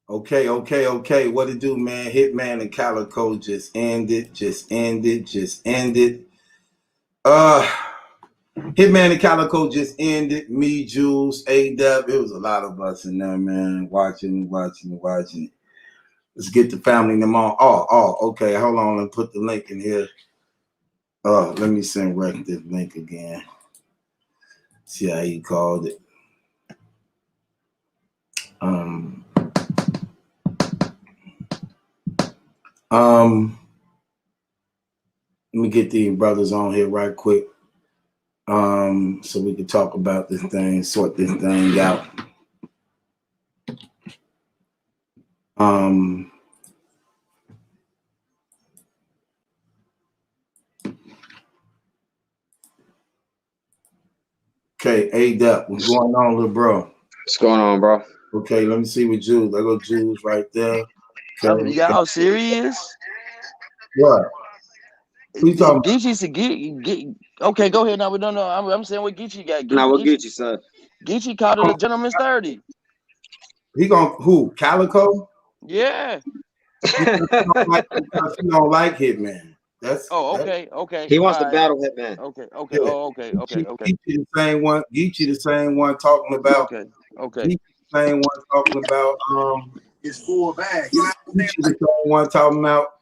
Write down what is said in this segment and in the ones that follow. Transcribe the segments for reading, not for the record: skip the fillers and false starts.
Okay. What it do, man? Hitman and Calico just ended. Uh, Hitman and Calico just ended. Me, Jules, A-Dub. It was a lot of us in there, man. Watching. Let's get the family and them on. Okay. Hold on. Let me put the link in here. Let me send Rex this link again. See how he called it. Let me get these brothers on here right quick. So we can talk about this thing, sort this thing out. Okay, A-Dub, what's going on, little bro? What's going on, bro? Okay, let me see what Jules. I go Jules right there. Okay. Y'all serious? What? Who you talking Geechee get okay, go ahead now. We don't know. I'm saying what Geechee got. Now what Geechee said? Geechee called it a gentleman's 30. He gonna who? Calico? Yeah. He don't like Hitman. Okay. He wants to battle Hitman. Okay. Yeah. Okay. Geechee the same one. Geechee the same one talking about. Okay. Geechee the same one talking about. It's full bag. Geechee the same one talking about.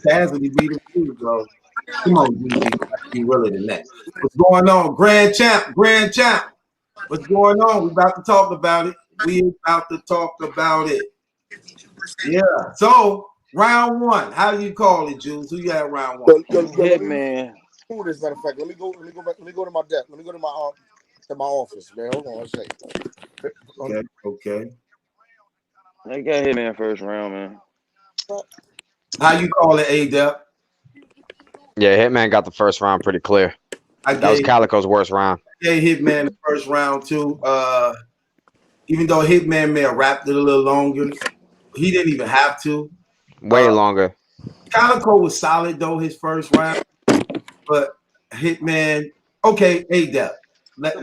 Cassidy beat him too, bro. Come on, Geechee. Be realer than that. What's going on, Grand Champ? What's going on? We about to talk about it. Yeah. So round one. How do you call it, Jules? Who you had round one? Hitman. As a matter of fact, let me go back. Let me go to my desk. Let me go to my office, man. Hold on one second. Okay. They got Hitman first round, man. How you call it, A-Dub? Yeah, Hitman got the first round pretty clear. That was Calico's worst round. I gave Hitman the first round too. Even though Hitman may have wrapped it a little longer, he didn't even have to. Way longer. Calico was solid though his first round, but Hitman. Okay, A-Dub. Let's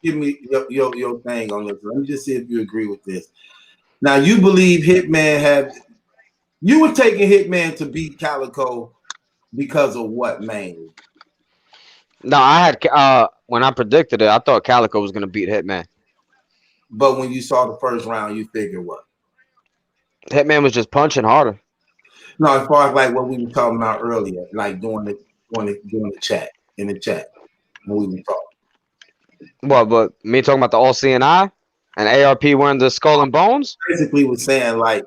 give me your thing on this. Let me just see if you agree with this. Now you believe Hitman had. You were taking Hitman to beat Calico because of what, mainly? No, I had when I predicted it, I thought Calico was gonna beat Hitman. But when you saw the first round, you figured what? Hitman was just punching harder. No, as far as like what we were talking about earlier, like doing the chat when we were talking. What? But me talking about the All CNI and ARP wearing the skull and bones. Basically, was saying like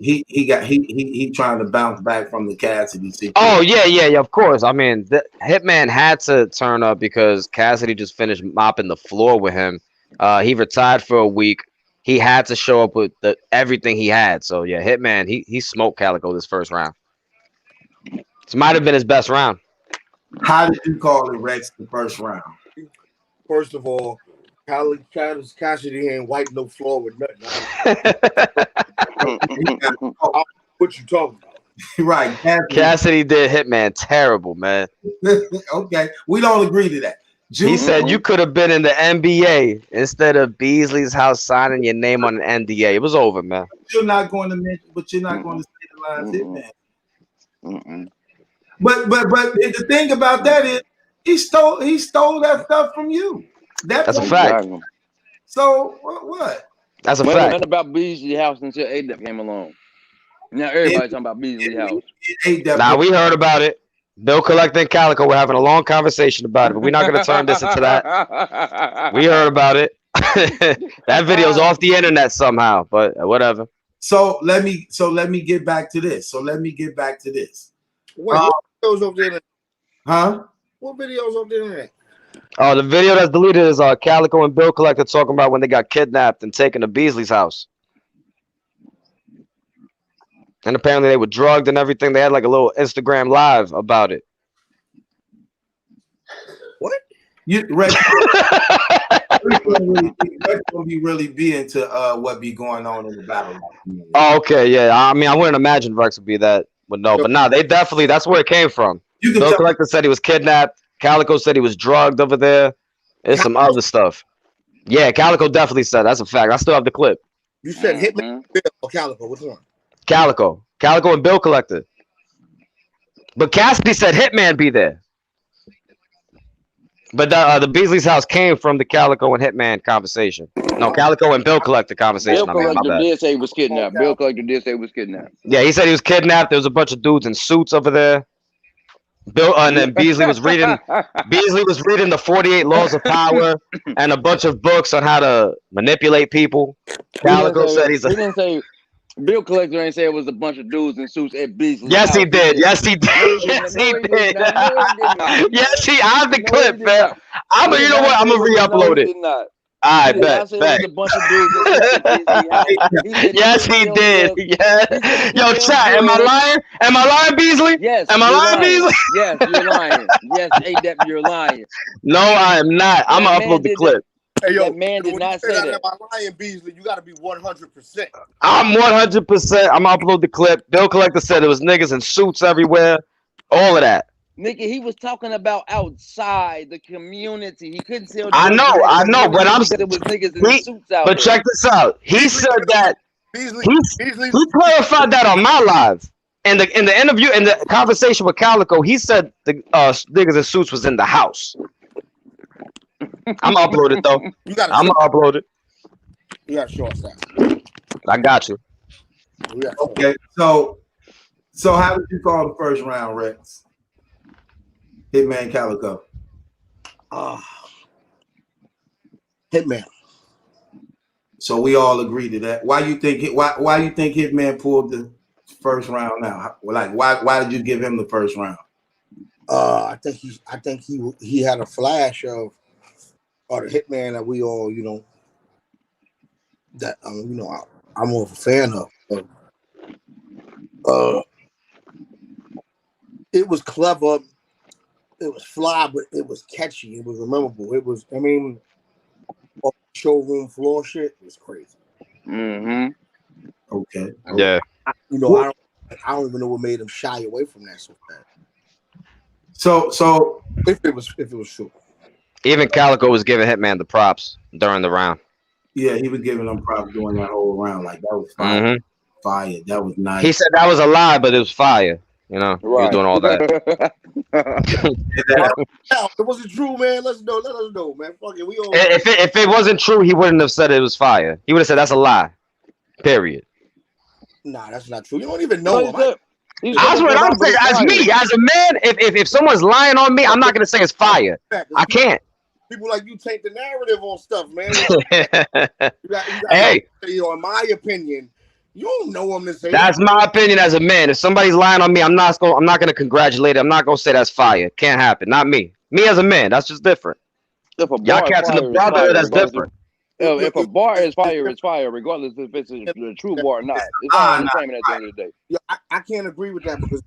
he trying to bounce back from the Cassidy situation. Oh yeah. Of course. I mean, Hitman had to turn up because Cassidy just finished mopping the floor with him. He retired for a week. He had to show up with everything he had. So yeah, Hitman he smoked Calico this first round. This might have been his best round. How did you call it, Rex, the first round? First of all, Cassidy ain't wiped no floor with nothing. What you talking about? Right. Cassidy did Hitman terrible, man. Okay. We don't agree to that. He said you could have been in the NBA instead of Beasley's house signing your name on an NDA. It was over, man. You're not going to mention, but you're not going to say the lines Hitman. But the thing about that is he stole that stuff from you. That's a fact. So what? That's a fact. Nothing about Beasley house until A-Dub came along. Now everybody's talking about Beasley house. Now we heard about it. Bill Collector and Calico were having a long conversation about it, but we're not going to turn this into that. We heard about it. That video's off the internet somehow, but whatever. So let me get back to this. What videos over there? Huh? What videos over the internet? Oh, the video that's deleted is Calico and Bill Collector talking about when they got kidnapped and taken to Beasley's house. And apparently they were drugged and everything. They had like a little Instagram live about it. What? Rex gonna be really be into what be going on in the battle. Oh, okay, yeah. I mean, I wouldn't imagine Rex would be that. But no, they definitely, that's where it came from. Bill Collector said he was kidnapped. Calico said he was drugged over there. There's some other stuff. Yeah, Calico definitely said that's a fact. I still have the clip. You said Hitman or Calico. Which one? Calico and Bill Collector. But Cassidy said Hitman be there. But the Beasley's house came from the Calico and Hitman conversation. No, Calico and Bill Collector conversation. Bill Collector did say he was kidnapped. Bill Collector did say he was kidnapped. Yeah, he said he was kidnapped. There was a bunch of dudes in suits over there. Bill and then Beasley was reading the 48 Laws of Power and a bunch of books on how to manipulate people. Calico said he didn't say Bill Collector ain't say it was a bunch of dudes in suits at Beasley. Yes, he did. Yes, he did. Yes, he did. Yes, he. I have the clip, man. You know what? I'm gonna re-upload it. I bet. Yes, he did. Yeah. Yo, chat. Am I lying? Am I lying, Beasley? Yes. Am I lying, Beasley? Yes, you're lying. Yes, ADEP, you're lying. No, I am not. I'm gonna upload the clip. Hey, yo, that man did not say that. Am I lying, Beasley? You got to be 100%. I'm 100%. I'm gonna upload the clip. Bill Collector said it was niggas in suits everywhere. All of that. Nigga, he was talking about outside the community. He couldn't tell. I know, but I'm saying it was niggas in suits out But there. check this out. He said that Beasley, he clarified that on my live. In the interview, in the conversation with Calico, he said the niggas in suits was in the house. I'm gonna upload it though. I'm gonna upload it. You gotta show us that. I got you. Okay, so how did you call the first round, Rex? Hitman Calico. Hitman. So we all agree to that. Why you think Hitman pulled the first round now? Like why did you give him the first round? I think he had a flash of the Hitman that we all, that I'm more of a fan of. It was clever, it was fly, but it was catchy. It was memorable. It was, showroom floor shit was crazy. Okay. Yeah. I don't even know what made him shy away from that so fast. So if it was true. Even Calico was giving Hitman the props during the round. Yeah, he was giving them props during that whole round. Like that was fire. Fire. That was nice. He said that was a lie, but it was fire. You know, he was doing all that. It wasn't true, man. Let us know, man. Fuck it. We all. If it wasn't true, he wouldn't have said it was fire. He would have said that's a lie. Period. Nah, that's not true. You don't even know him. That's what I'm saying. As me, as a man, if someone's lying on me, I'm not gonna say it's fire. I can't. People like you take the narrative on stuff, man. Hey, in my opinion, you don't know him to say. That's my opinion as a man. If somebody's lying on me, I'm not gonna congratulate it. I'm not gonna say that's fire. Can't happen. Not me. Me as a man, that's just different. Y'all cats in the brotherhood, that's different. If a bar is fire, it's fire, regardless if it's a true bar or not. It's all entertainment at the end of the day. Yeah, I can't agree with that because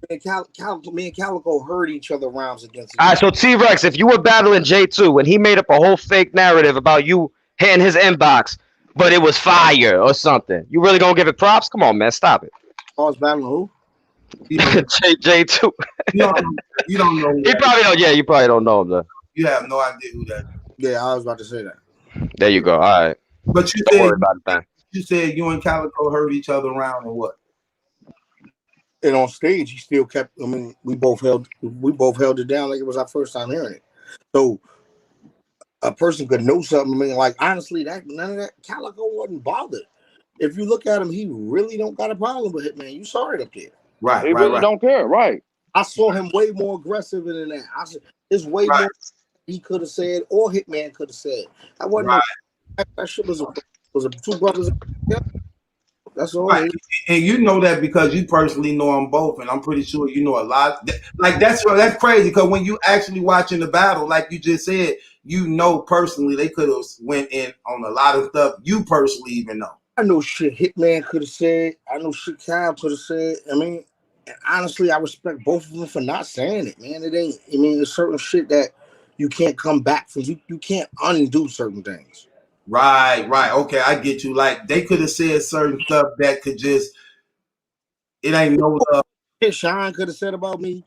me and Calico heard each other rounds against. All right, so T-Rex, if you were battling J2 and he made up a whole fake narrative about you hitting his inbox, but it was fire or something, you really gonna give it props? Come on, man, stop it. I was battling who? J2. You don't know. He probably don't. Yeah, you probably don't know him though. You have no idea who that is. Yeah, I was about to say that. There you go. All right. But you Don't worry about it, you said you and Calico heard each other around and what? And on stage, he still kept. We both held it down like it was our first time hearing it. So a person could know something. Like honestly, none of that. Calico wasn't bothered. If you look at him, he really don't got a problem with Hitman. You saw it up there. Right. He really don't care. Right. I saw him way more aggressive than that. There's way more he could have said or Hitman could have said. That wasn't. That shit was two brothers. That's all. Right. And you know that because you personally know them both, and I'm pretty sure you know a lot. Like that's crazy because when you actually watching the battle, like you just said, you know personally they could have went in on a lot of stuff you personally even know. I know shit Hitman could have said. I know shit Cal could have said. Honestly, I respect both of them for not saying it, man. It ain't. There's certain shit that you can't come back from. You can't undo certain things. Right. Okay, I get you. Like they could have said certain stuff that could just it ain't no shit Sean could have said about me.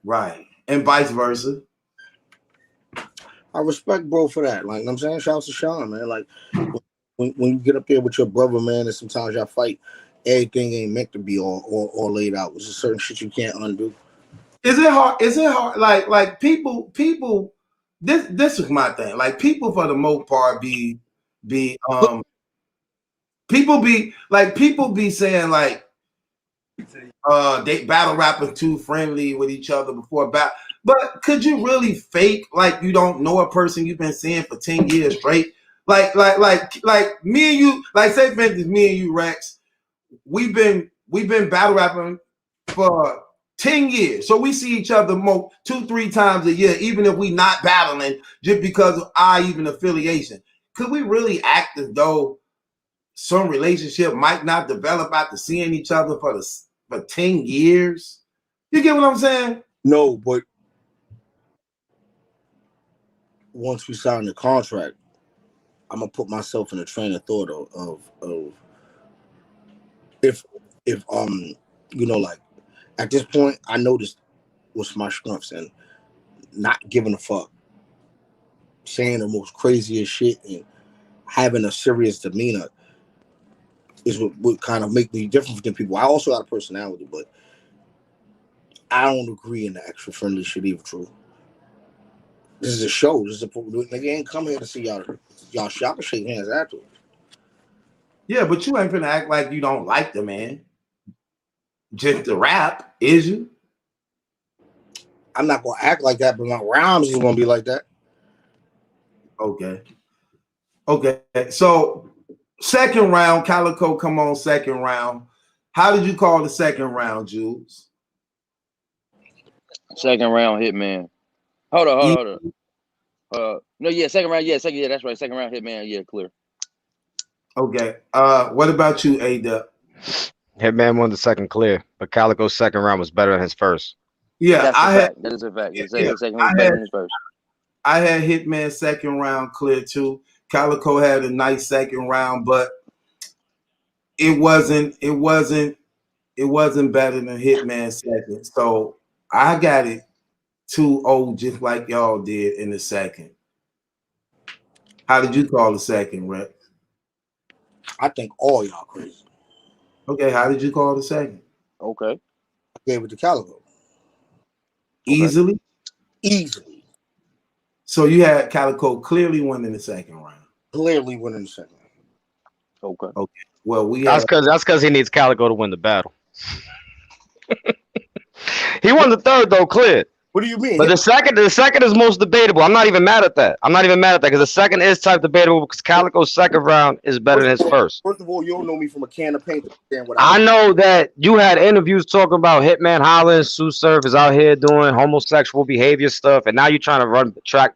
Right. And vice versa. I respect bro for that. Like I'm saying, shout out to Sean, man. Like when you get up there with your brother, man, and sometimes y'all fight, everything ain't meant to be all laid out. There's just certain shit you can't undo. Is it hard? Is it hard? Like people. This is my thing. Like people for the most part be people be saying like they battle rapping too friendly with each other before battle. But could you really fake like you don't know a person you've been seeing for 10 years straight? Like me and you, like say for instance, me and you, Rex, we've been battle rapping for 10 years. So we see each other 2-3 times a year, even if we not battling, just because of our even affiliation. Could we really act as though some relationship might not develop after seeing each other for 10 years? You get what I'm saying? No, but once we sign the contract, I'm gonna put myself in a train of thought of if you know, like at this point I noticed what's my strengths and not giving a fuck, saying the most craziest shit and having a serious demeanor is what would kind of make me different than people. I also got a personality, but I don't agree in the extra friendly shit either. True. This is a show. This is a nigga ain't come here to see y'all shop and shake hands afterwards. Yeah, but you ain't finna act like you don't like the man. Just the rap, is you? I'm not gonna act like that, but my rhymes is gonna be like that. Okay. So second round, Calico come on second round. How did you call the second round, Jules? Second round Hitman. Hold on. No, yeah, second round. Yeah, that's right. Second round Hitman. Yeah, clear. Okay. What about you, A-Dub? Hitman won the second clear, but Calico's second round was better than his first. Yeah, That's a fact. That is a fact. His second was better than his first. I had Hitman second round clear too. Calico had a nice second round, but it wasn't better than Hitman second. So I got it 2-0 just like y'all did in the second. How did you call the second, Rex? I think all y'all crazy. Okay, how did you call the second? Okay. I gave it to Calico. Easily? Easily. So you had Calico clearly winning the second round. Clearly winning the second round. Okay. Well, That's because he needs Calico to win the battle. He won the third though, clear. What do you mean? But the second is most debatable. I'm not even mad at that. Because the second is type debatable because Calico's second round is better than his first. First of all, you don't know me from a can of paint. I know that you had interviews talking about Hitman Holla and Sue Surf is out here doing homosexual behavior stuff, and now you're trying to run track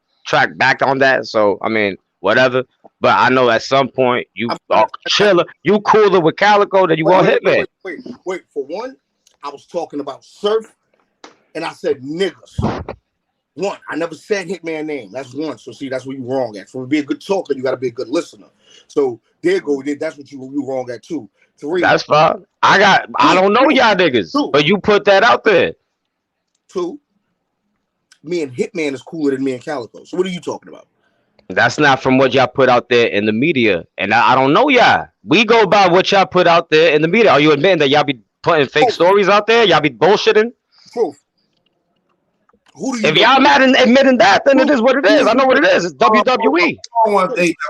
back on that. So I mean, whatever. But I know at some point you are chiller, you cooler with Calico than you are Hitman. Wait. For one, I was talking about Surf, and I said niggas. One, I never said Hitman name. That's one. So see, that's where you wrong at. So to be a good talker, you got to be a good listener. So there go. That's what you wrong at too. 3. That's fine. I don't know y'all niggas, but you put that out there. 2. Me and Hitman is cooler than me and Calico. So what are you talking about? That's not from what y'all put out there in the media, and I don't know y'all. We go by what y'all put out there in the media. Are you admitting that y'all be putting fake stories out there? Y'all be bullshitting? Proof. Who do you if y'all not admitting that, then it is what it is. I know what it is. It's WWE.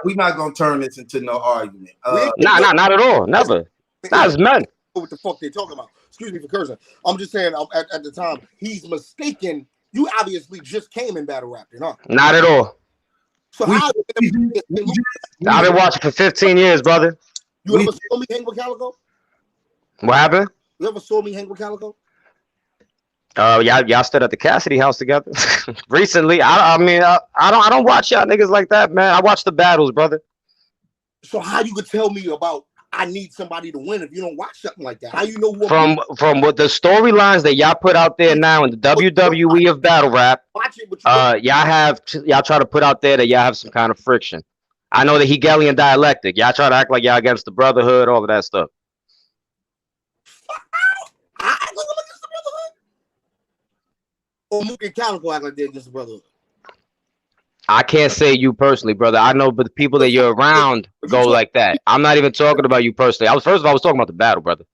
We're not gonna turn this into no argument. Not at all. Never. Not as men. What the fuck they talking about? Excuse me for cursing. I'm just saying. At the time, he's mistaken. You obviously just came in battle rap, huh? Not at all. So I've been watching for 15 years, brother. You ever saw me hang with Calico? What happened? You ever saw me hang with Calico? Y'all stood at the Cassidy house together recently. I don't watch y'all niggas like that, man. I watch the battles, brother. So how you could tell me about I need somebody to win if you don't watch something like that? How you know who from what the storylines that y'all put out there now in the WWE of battle rap? Y'all try to put out there that y'all have some kind of friction. I know the Hegelian dialectic. Y'all try to act like y'all against the brotherhood, all of that stuff. Or Mook and Calico act like they're against the brotherhood. I can't say you personally, brother. I know, but the people that you're around go like that. I'm not even talking about you personally. I was talking about the battle, brother.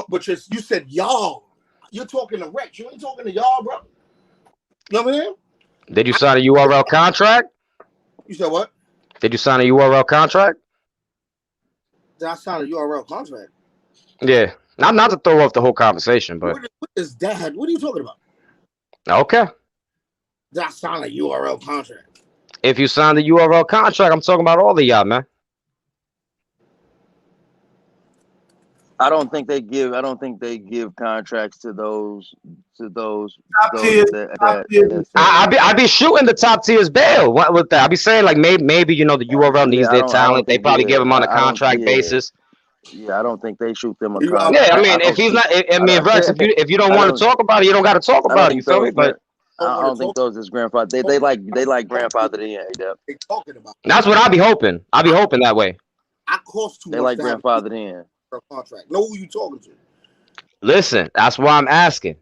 But you said y'all. You're talking to Rex. You ain't talking to y'all, bro. You know what I mean? Did you sign a URL contract? You said what? Did you sign a URL contract? Did I sign a URL contract? Yeah. Not to throw off the whole conversation, but What is that? What are you talking about? okay. Did I sign a URL contract? If you signed the URL contract, I'm talking about all of y'all, man. I don't think they give contracts to those Top tier. I be shooting the top tiers bail. What with that? I be saying like maybe you know the URL needs their talent. They probably give them on a contract basis. Yeah, I don't think they shoot them a Yeah, contract. Yeah, I mean if he's not, I mean Rex, if you don't want to talk about it, you don't got to talk about it. You feel me? But I don't think those is grandfather. They like grandfather in. They talking about. That's what I be hoping. I be hoping that way. I cost too much. They like to have grandfather in. a contract. Know who you talking to? Listen, that's why I'm asking.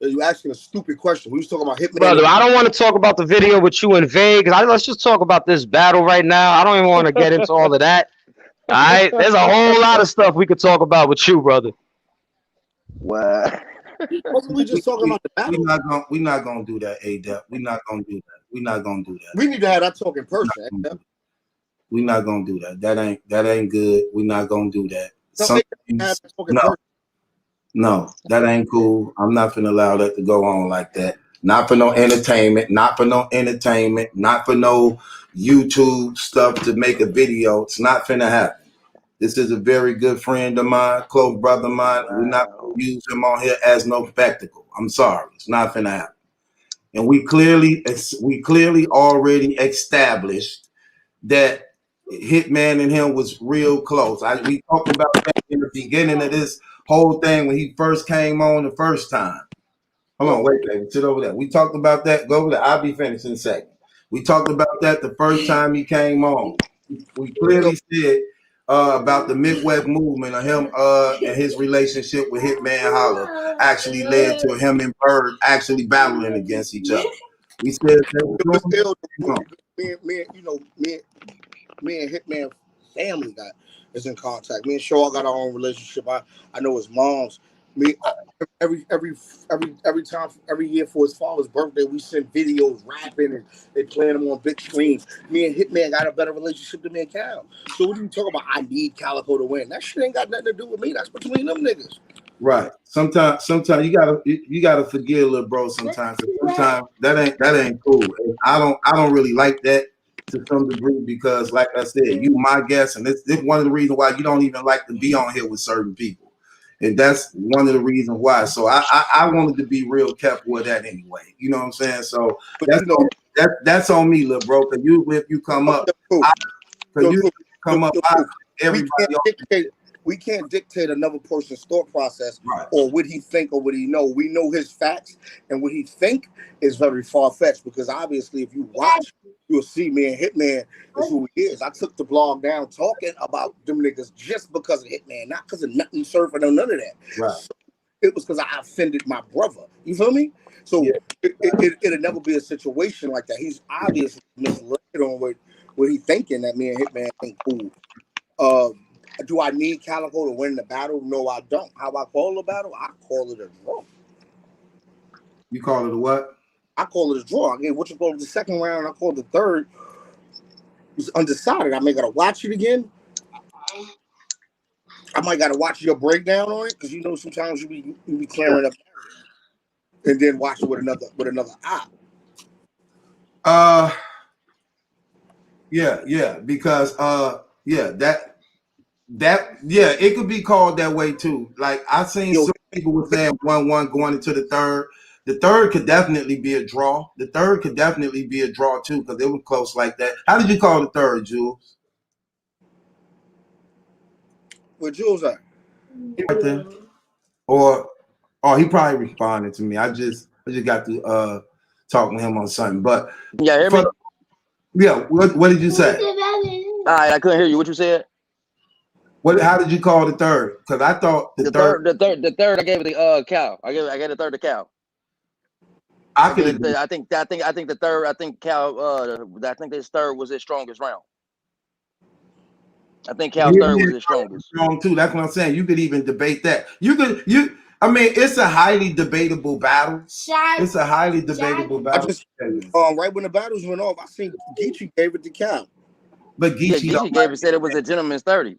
You asking a stupid question. We was talking about Hitman. Brother, I don't want to talk about the video with you in Vegas. Let's just talk about this battle right now. I don't even want to get into all of that. All right, there's a whole lot of stuff we could talk about with you, brother. Wow. Wasn't we just talking about the battle? We're not gonna do that, A-Dep. We're not gonna do that. We're not gonna do that. We need to have that talk in person. We're not gonna do that. That ain't good. We're not gonna do that. No, that ain't cool. I'm not gonna allow that to go on like that. Not for no entertainment. Not for no entertainment. Not for no YouTube stuff to make a video. It's not finna happen. This is a very good friend of mine, close brother of mine. We're not gonna use him on here as no spectacle. I'm sorry. It's not finna happen. And we clearly already established that Hitman and him was real close. We talked about that in the beginning of this whole thing when he first came on the first time. Hold on, wait, baby, sit over there. We talked about that. Go over there. I'll be finished in a second. We talked about that the first time he came on. We clearly said about the Midwest movement of him and his relationship with Hitman Holler actually led to him and Bird actually battling against each other. We said that me and Hitman family is in contact. Me and Shaw got our own relationship. I know his mom's. Me every time, every year for his father's birthday, we send videos rapping and they playing them on big screens. Me and Hitman got a better relationship than me and Cal. So what are you talking about? I need Calico to win. That shit ain't got nothing to do with me. That's between them niggas. Right. Sometimes you gotta forgive little bro. Sometimes that ain't cool. And I don't really like that to some degree because, like I said, you my guest, and this one of the reasons why you don't even like to be on here with certain people. And that's one of the reasons why. So I wanted to be real careful with that anyway. You know what I'm saying? So that's on me, little bro. Cause if you come up, everybody. We can't dictate another person's thought process, right, or what he think or what he know. We know his facts, and what he think is very far-fetched because obviously if you watch, you'll see me and Hitman is who he is. I took the blog down talking about them niggas just because of Hitman, not because of nothing surfing or none of that. Right. So it was because I offended my brother. You feel me? So it'll never be a situation like that. He's obviously misled on what he thinking that me and Hitman ain't cool. Do I need Calico to win the battle? No, I don't. How I call the battle? I call it a draw. You call it a what? I call it a draw. I gave what you call it the second round. I call it the third. It was undecided. I may gotta watch it again. I might gotta watch your breakdown on it because you know sometimes you be clearing up and then watch it with another eye. Yeah, because it could be called that way too. Like I seen some people were saying 1-1 going into the third. The third could definitely be a draw. The third could definitely be a draw too because it was close like that. How did you call the third, Jules? Where Jules at? Right there. Or he probably responded to me. I just got to talk with him on something. But yeah, hear me? Yeah, what did you say? I couldn't hear you. What you said? How did you call the third? Because I thought the third. The third. I gave it the Cal. I gave the third to Cal. I And could then agree. I think the third. I think his third was his strongest round. I think Cal's third was his strongest. Strong too. That's what I'm saying. You could even debate that. I mean, it's a highly debatable battle. It's a highly debatable I battle. just right when the battles went off, I seen Geechee gave it to Cal. But Geechee said it was a gentleman's 30.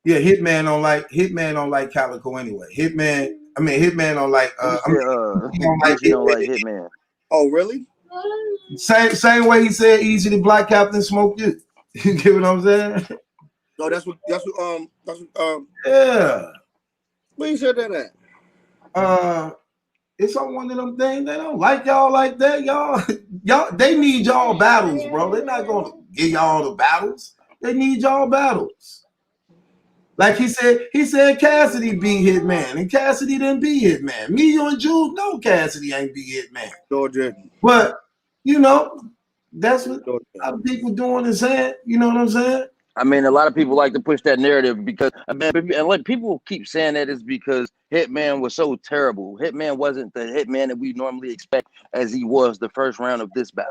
Yeah, Hitman don't like Calico anyway. Hitman don't like Geechee don't like Hitman. Oh, really? Same way he said easy to black Captain Smoke you. You get what I'm saying? No, that's what yeah. Where you said that at? It's on one of them things. They don't like y'all like that. Y'all, they need y'all battles, bro. They're not gonna give y'all the battles. They need y'all battles. Like he said Cassidy beat Hitman, and Cassidy didn't beat Hitman. Me, you, and Jules know Cassidy ain't beat Hitman. No, didn't. But that's what a lot of people doing and saying. You know what I'm saying? I mean, a lot of people like to push that narrative because and like people keep saying that is because Hitman was so terrible. Hitman wasn't the Hitman that we normally expect as he was the first round of this battle.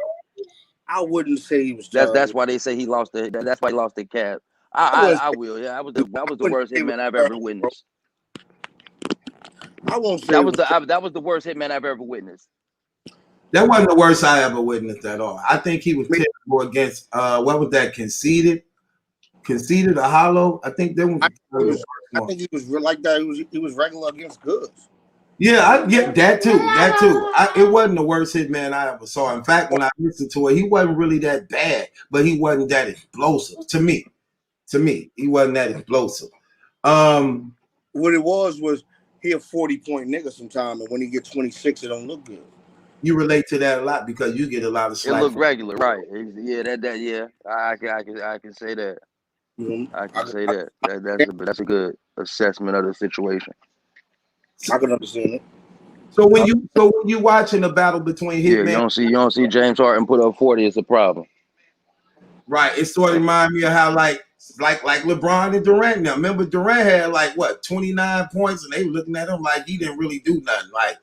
I wouldn't say he was terrible. That's why they say he lost that's why he lost the cab. I will. Yeah, that was the worst Hitman I've ever witnessed. I won't say that was the worst Hitman I've ever witnessed. That wasn't the worst I ever witnessed at all. I think he was terrible against what was that? Conceited or Hollow. I think that was. I think he was like that. He was regular against Goods. Yeah, I get that too. It wasn't the worst Hitman I ever saw. In fact, when I listened to it, he wasn't really that bad, but he wasn't that explosive to me. He wasn't that explosive. What it was he a 40-point nigga sometime, and when he gets 26, it don't look good. You relate to that a lot because you get a lot of slack. It looked regular, right? Yeah, yeah. I can say that. Mm-hmm. I can say that. That's a good assessment of the situation. I can understand it. So when you watching a battle between Hitman, you don't see James Harden put up 40, it's a problem. Right. It sort of reminds me of how like LeBron and Durant now. Remember Durant had 29 points and they were looking at him like he didn't really do nothing. Like,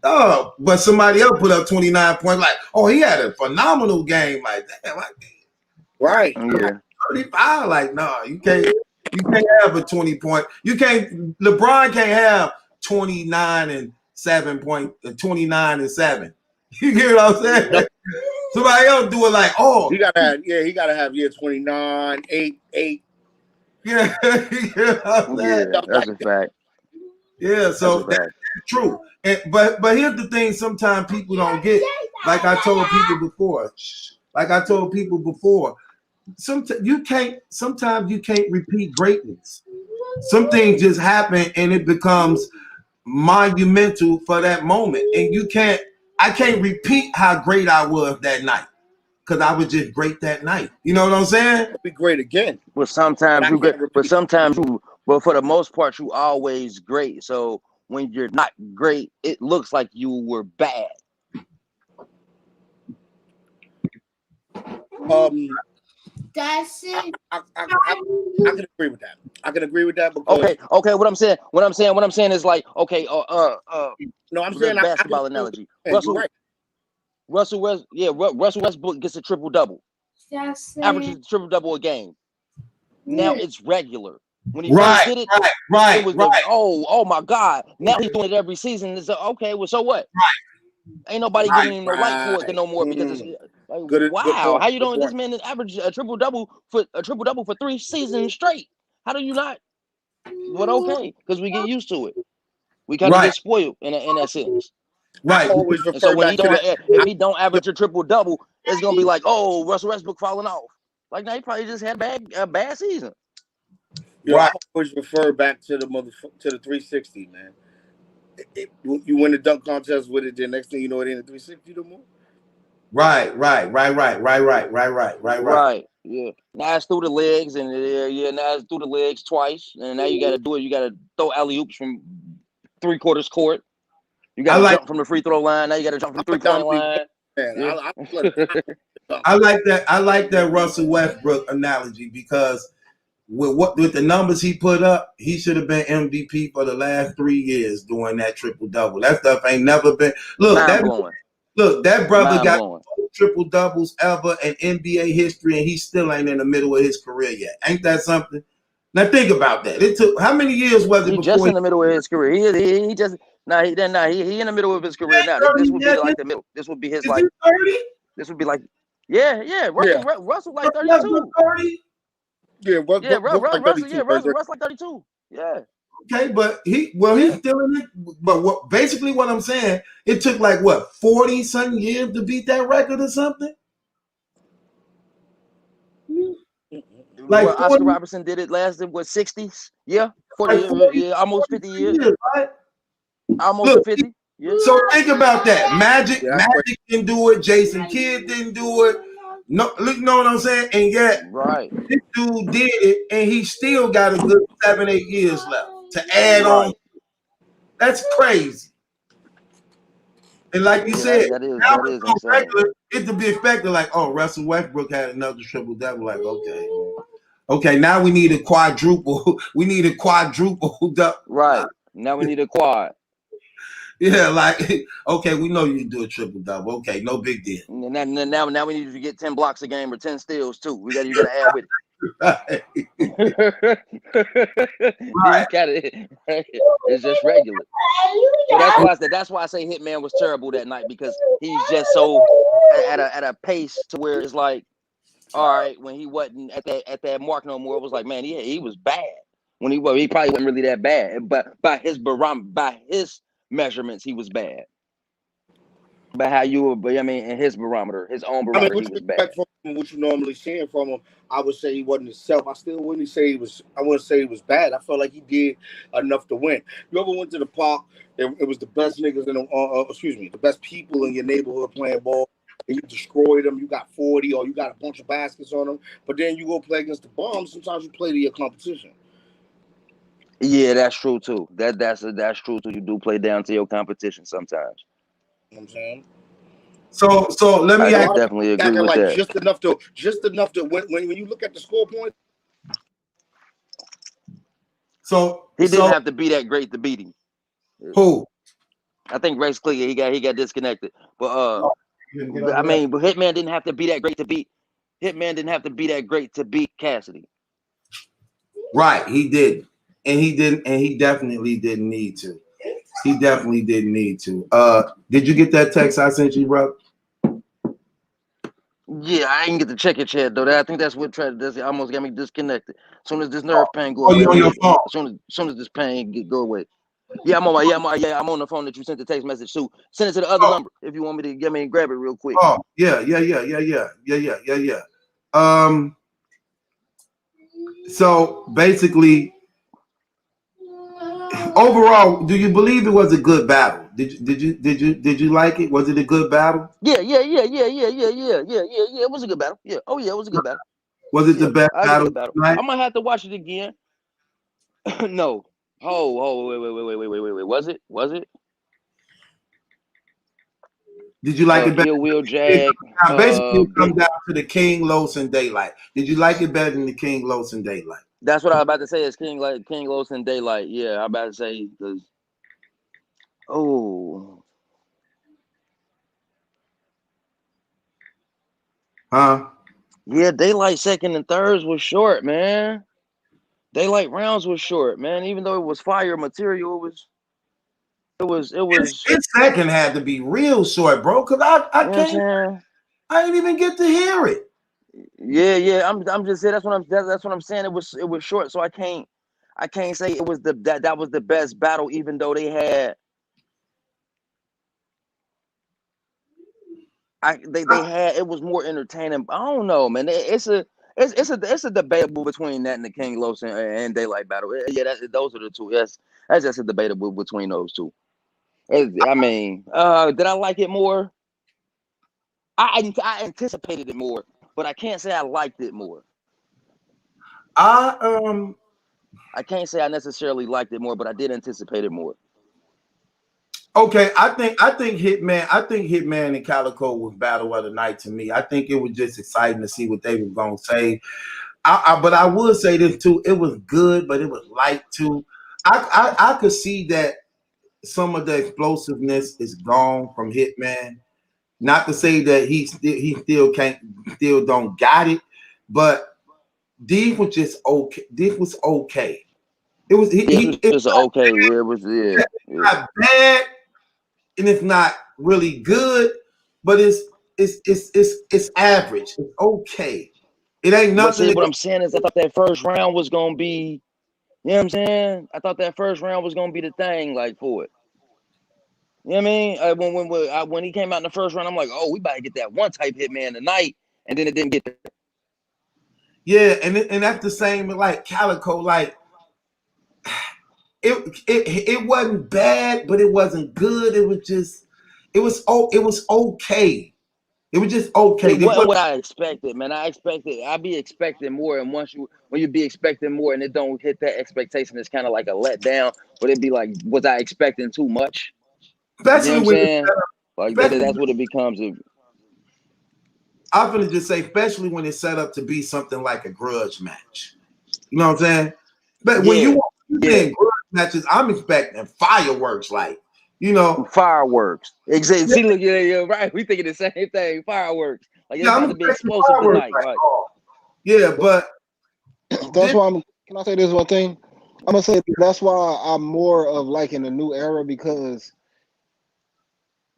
oh, but somebody else put up 29 points, like, oh, he had a phenomenal game like that. Like, right. Yeah. 35, like, no, you can't have a 20-point. LeBron can't have 29 and 7. You get what I'm saying? No. Somebody else do it like, oh, he gotta have 29, 8. Yeah, that's a fact. Yeah, so that's true. But here's the thing: sometimes people don't get. Like I told people before. Sometimes you can't repeat greatness. Some things just happen and it becomes monumental for that moment, and I can't repeat how great I was that night because I was just great that night. You know what I'm saying? It'll be great again. But sometimes but for the most part, you always great. So when you're not great, it looks like you were bad. That's it. I can agree with that. Because okay. What I'm saying is like, okay, no, I'm saying basketball analogy. Russell Westbrook gets a triple-double. Averages a triple-double a game. Now it's regular. When he first did it, it was oh my God. Now he's doing it every season. It's okay, well, so what? Right. Ain't nobody giving him no light for it no more because it's like, wow, how you doing? This man is average a triple-double for 3 seasons straight. How do you not? But okay, because we get used to it. We kind of get spoiled in that sense. Right. And so when if he don't average a triple-double, it's gonna be like, oh, Russell Westbrook falling off. Like, no, he probably just had a bad season. Yeah, I always refer back to the 360, man. You win the dunk contest with it, the next thing you know, it ain't a 360 no more. Right. Yeah. Now it's through the legs, and now it's through the legs twice, and now you got to do it. You got to throw alley-oops from 3/4 court. You got to jump from the free throw line. Now you got to jump from the 3-point line. Yeah. I like that Russell Westbrook analogy because with the numbers he put up, he should have been MVP for the last 3 years doing that triple-double. That stuff ain't never been. Look, Look, that brother Mind got blowing. triple doubles ever in NBA history, and he still ain't in the middle of his career yet. Ain't that something? Now think about that. It took how many years was it He before just in the middle of his career. He just he in the middle of his career now. This would be like the middle. This would be his is like. he 30? This would be like, yeah. Russell like 32. 30? Yeah, Russ like 32. Russell like 32. Yeah. Okay, but he's still in it. But basically what I'm saying, it took like what 40-some years to beat that record or something. Like well, Oscar Robertson did it lasted what 60s? Yeah, 40 yeah, almost 50 years. Right? Almost 50. Yeah. So think about that. Magic didn't do it. Jason Kidd didn't do it. No, you know what I'm saying? And yet, right, this dude did it, and he still got a good 7-8 years left to add on. That's crazy. And like you said, that is insane. regular, it's to be expected. Like, oh, Russell Westbrook had another triple double. Like, okay, now we need a quadruple. We need a quadruple double. Right. Now we need a quad. Yeah, like, okay, we know you can do a triple double. Okay, no big deal. Now we need to get 10 blocks a game or 10 steals too. You gotta add with it. Right. It's just regular. So that's why I say Hitman was terrible that night, because he's just so at a pace to where it's like, all right, when he wasn't at that mark no more, it was like, man, he was bad. When he probably wasn't really that bad, but by his measurements, he was bad. By how you were, but I mean, in his barometer, his own barometer, he was bad. From what you normally seeing from him, I would say he wasn't himself. I still wouldn't say he was. I wouldn't say he was bad. I felt like he did enough to win. You ever went to the park? It was the best niggas in the best people in your neighborhood playing ball, and you destroyed them. You got 40, or you got a bunch of baskets on them. But then you go play against the bombs. Sometimes you play to your competition. Yeah, that's true too. That's true too. You do play down to your competition sometimes. You know what I'm saying? So let me definitely agree with that. Just enough to when you look at the score point. So he didn't have to be that great to beat him. Who? I think Rex Clear, he got disconnected. But I mean, but Hitman didn't have to be that great to beat. Hitman didn't have to be that great to beat Cassidy. Right, he did. And he didn't, and he definitely didn't need to. He definitely didn't need to. Did you get that text I sent you, bro? Yeah, I didn't get to check it yet, though. I think that's what almost got me disconnected. As soon as this nerve pain go away, you on your phone? As soon as this pain go away. Yeah, I'm on the phone that you sent the text message to. Send it to the other number if you want me to get me and grab it real quick. Oh, yeah. So basically, overall, do you believe it was a good battle? Did you like it? Was it a good battle? Yeah. It was a good battle. Yeah. Oh yeah, it was a good battle. Was it the best battle? I might have to watch it again. No. Oh, wait. Was it? Did you like it better? Wheel Jag. Basically, it comes down to the King, Los, and Daylight. Did you like it better than the King, Los, and Daylight? That's what I was about to say. Is King, Los, and Daylight? Yeah, I'm about to say because. Oh. Huh? Yeah, Daylight second and thirds was short, man. Daylight rounds was short, man. Even though it was fire material, it was. His second had to be real short, bro. Cause I didn't even get to hear it. Yeah. I'm just saying that's what I'm saying. It was short, so I can't say it was that was the best battle, even though they had. They had it was more entertaining. I don't know, man. It's a debatable between that and the King Los and Daylight battle. Yeah, those are the two. That's just a debatable between those two. I mean, did I like it more? I anticipated it more, but I can't say I liked it more. I can't say I necessarily liked it more, but I did anticipate it more. Okay, I think Hitman and Calico was battle of the night to me. I think it was just exciting to see what they were gonna say. But I would say this too: it was good, but it was light too. I could see that some of the explosiveness is gone from Hitman. Not to say that he still don't got it, but Deep was just okay. Deep was okay. It was it was okay. Yeah, it was not bad, and it's not really good, but it's average. It's okay. It ain't nothing. See, what I'm saying is, I thought that first round was gonna be. You know what I'm saying? I thought that first round was gonna be the thing, like for it. You know what I mean? When he came out in the first round, I'm like, oh, we about to get that one type Hitman tonight, and then it didn't get there. Yeah, and that's the same like Calico. Like it wasn't bad, but it wasn't good. It was just it was okay. It was just okay. It wasn't what I expected, man. I'd be expecting more, and when you be expecting more and it don't hit that expectation, it's kind of like a letdown. But it'd be like, was I expecting too much? Especially you know what I'm saying? Like that's what it becomes. I'm gonna just say, especially when it's set up to be something like a grudge match. You know what I'm saying? But when you grudge matches, I'm expecting fireworks, like, you know, fireworks. Exactly. See, look, yeah, right. We thinking the same thing. Fireworks. Like it's about to be explosive tonight, like, right? oh. Yeah, but that's why can I say this one thing? I'm gonna say that's why I'm more of like in a new era, because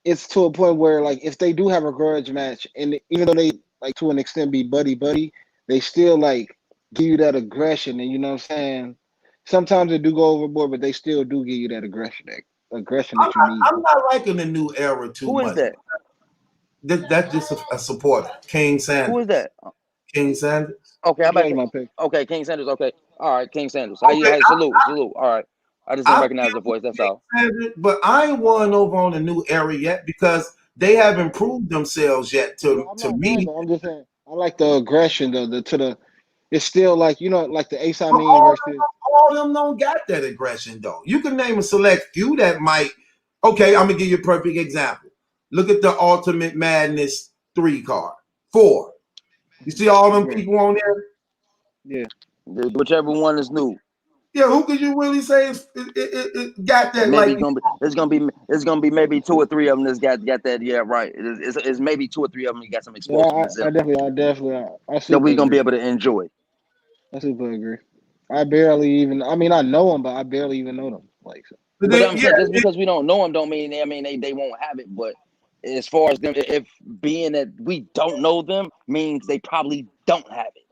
it's to a point where, like, if they do have a grudge match, and even though they like to an extent be buddy, they still like give you that aggression, and you know what I'm saying? Sometimes they do go overboard, but they still do give you that aggression that you need. I'm not liking the new era too much. Who is that? That's just a supporter. King Sanders. Who is that? King Sanders. Okay, how about my pick? Okay, King Sanders. Okay, all right, King Sanders. Salute. All right, I just didn't recognize the voice. That's all. Sanders, but I ain't won over on the new era yet because they haven't proved themselves yet. To me, I'm just saying I like the aggression. It's still like, you know, like the Ace I mean versus. All of them don't got that aggression though. You can name a select few that might. Okay, I'm gonna give you a perfect example. Look at the Ultimate Madness 3 card. 4. You see all them people on there? Yeah. Whichever one is new. Yeah, who could you really say it got that? Maybe like it's gonna be maybe 2 or 3 of them that's got that. Yeah, right. It's maybe 2 or 3 of them. You got some explosiveness. I definitely that we're gonna be able to enjoy. I super agree. I know them, but I barely even know them. Like, so. But I'm saying, just because we don't know them, don't mean they won't have it. But as far as them, if being that we don't know them means they probably don't have it.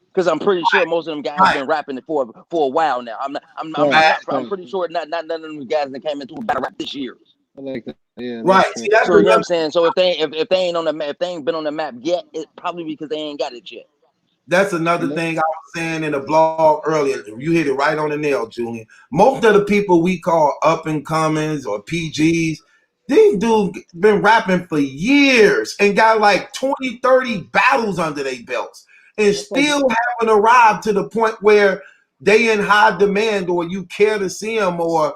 Because I'm pretty sure most of them guys have been rapping it for a while now. I'm pretty sure not none of them guys that came into a battle rap this year. I like that. Yeah. Right. See, that's so you know what I'm saying. So if they ain't on the map, if they ain't been on the map yet, it's probably because they ain't got it yet. That's another thing I was saying in the blog earlier. You hit it right on the nail, Julian. Most of the people we call up and comings or PGs, these dudes been rapping for years and got like 20, 30 battles under their belts and still haven't arrived to the point where they in high demand or you care to see them or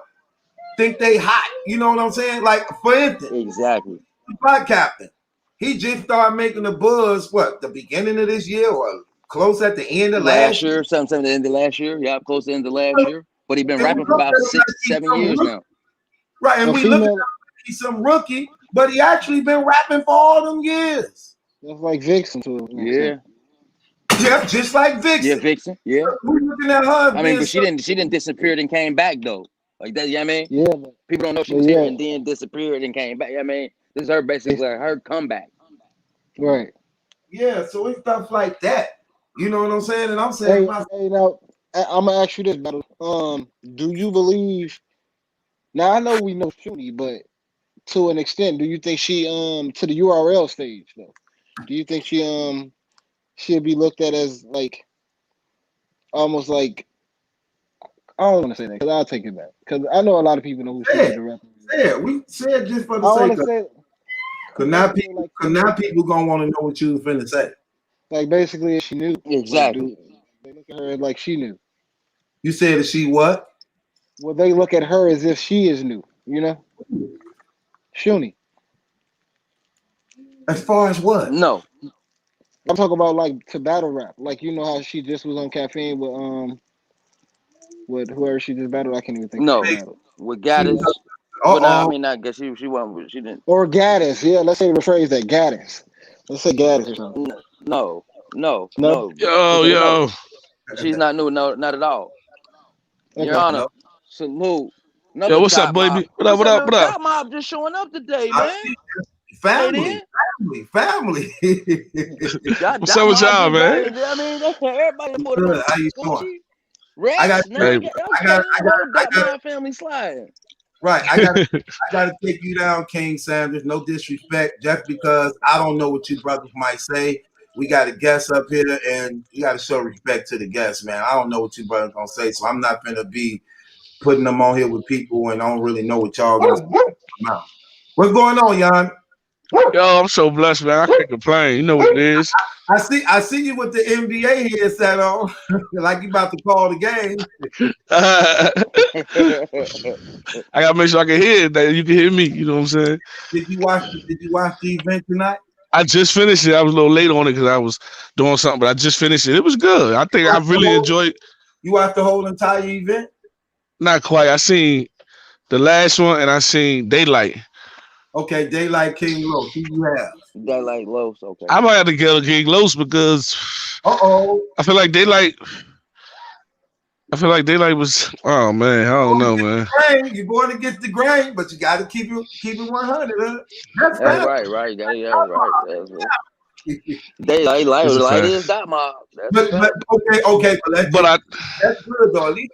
think they hot. You know what I'm saying? Like, for instance, exactly. Spot Captain. He just started making the buzz, the beginning of this year or close at the end of last year? Something at the end of last year. Yeah, close to the end of last year. But he's been rapping for about 6-7 years now. Right, and we look at him, he's some rookie, but he actually been rapping for all them years. That's like Vixen too. Yeah. Yeah, just like Vixen. Yeah, Vixen. Yeah. We're looking at her. I mean, but she didn't disappear and came back though. Like that, you know what I mean? Yeah. People don't know she was here and then disappeared and came back. You know what I mean? This is her basically her comeback. Right. Yeah, so it's stuff like that. You know what I'm saying? And I'm saying, hey, now I'm gonna ask you this, Battle. Do you believe? Now I know we know Shuni, but to an extent, do you think she to the URL stage though? Do you think she'll be looked at as like almost like, I don't want to say that because I'll take it back because I know a lot of people know who she is. Yeah, we said just for the sake of it. Because now people gonna want to know what you was finna say. Like basically, if she knew. Exactly. They look at her like she knew. You said that she what? Well, they look at her as if she is new. You know, Shuni. As far as what? No. I'm talking about like to battle rap. Like, you know how she just was on Caffeine with whoever she just battled. I can't even think. No. With Goddess. Well, no, I mean, I guess she wasn't. She didn't. Or Gaddis. Yeah, let's say rephrase that. Gaddis. Let's say Gaddis or something. No. No? Yo. She's not new. No, not at all. Okay. Your Honor. So new. Yo, what's up, baby? What up? Dot Mob just showing up today, man. Family. What's up with y'all, man? I mean, everybody put Good. How you doing? Rex, I got family sliding. Right. I gotta take you down, King Sanders. No disrespect, just because I don't know what you brothers might say. We got a guest up here, and you got to show respect to the guest, man. I don't know what you brothers gonna say, so I'm not gonna be putting them on here with people and I don't really know what y'all gonna say. What's going on, Jan? Yo, I'm so blessed, man. I can't complain. You know what it is. I see you with the NBA headset on, like you about to call the game. I gotta make sure I can hear that you can hear me. You know what I'm saying? Did you watch the event tonight? I just finished it. I was a little late on it because I was doing something, but I just finished it. It was good. I think I really enjoyed. You watched the whole entire event? Not quite. I seen the last one and I seen Daylight. Okay, Daylight, King Los. Who you have? Daylight Los. Okay. I might have to get King Los because I feel like Daylight was. Oh man, I don't know, man. You're going to get the grain, but you got to keep it 100. Huh? That's right. Yeah, right. Daylight light is that mob. But okay, but that's good though. At least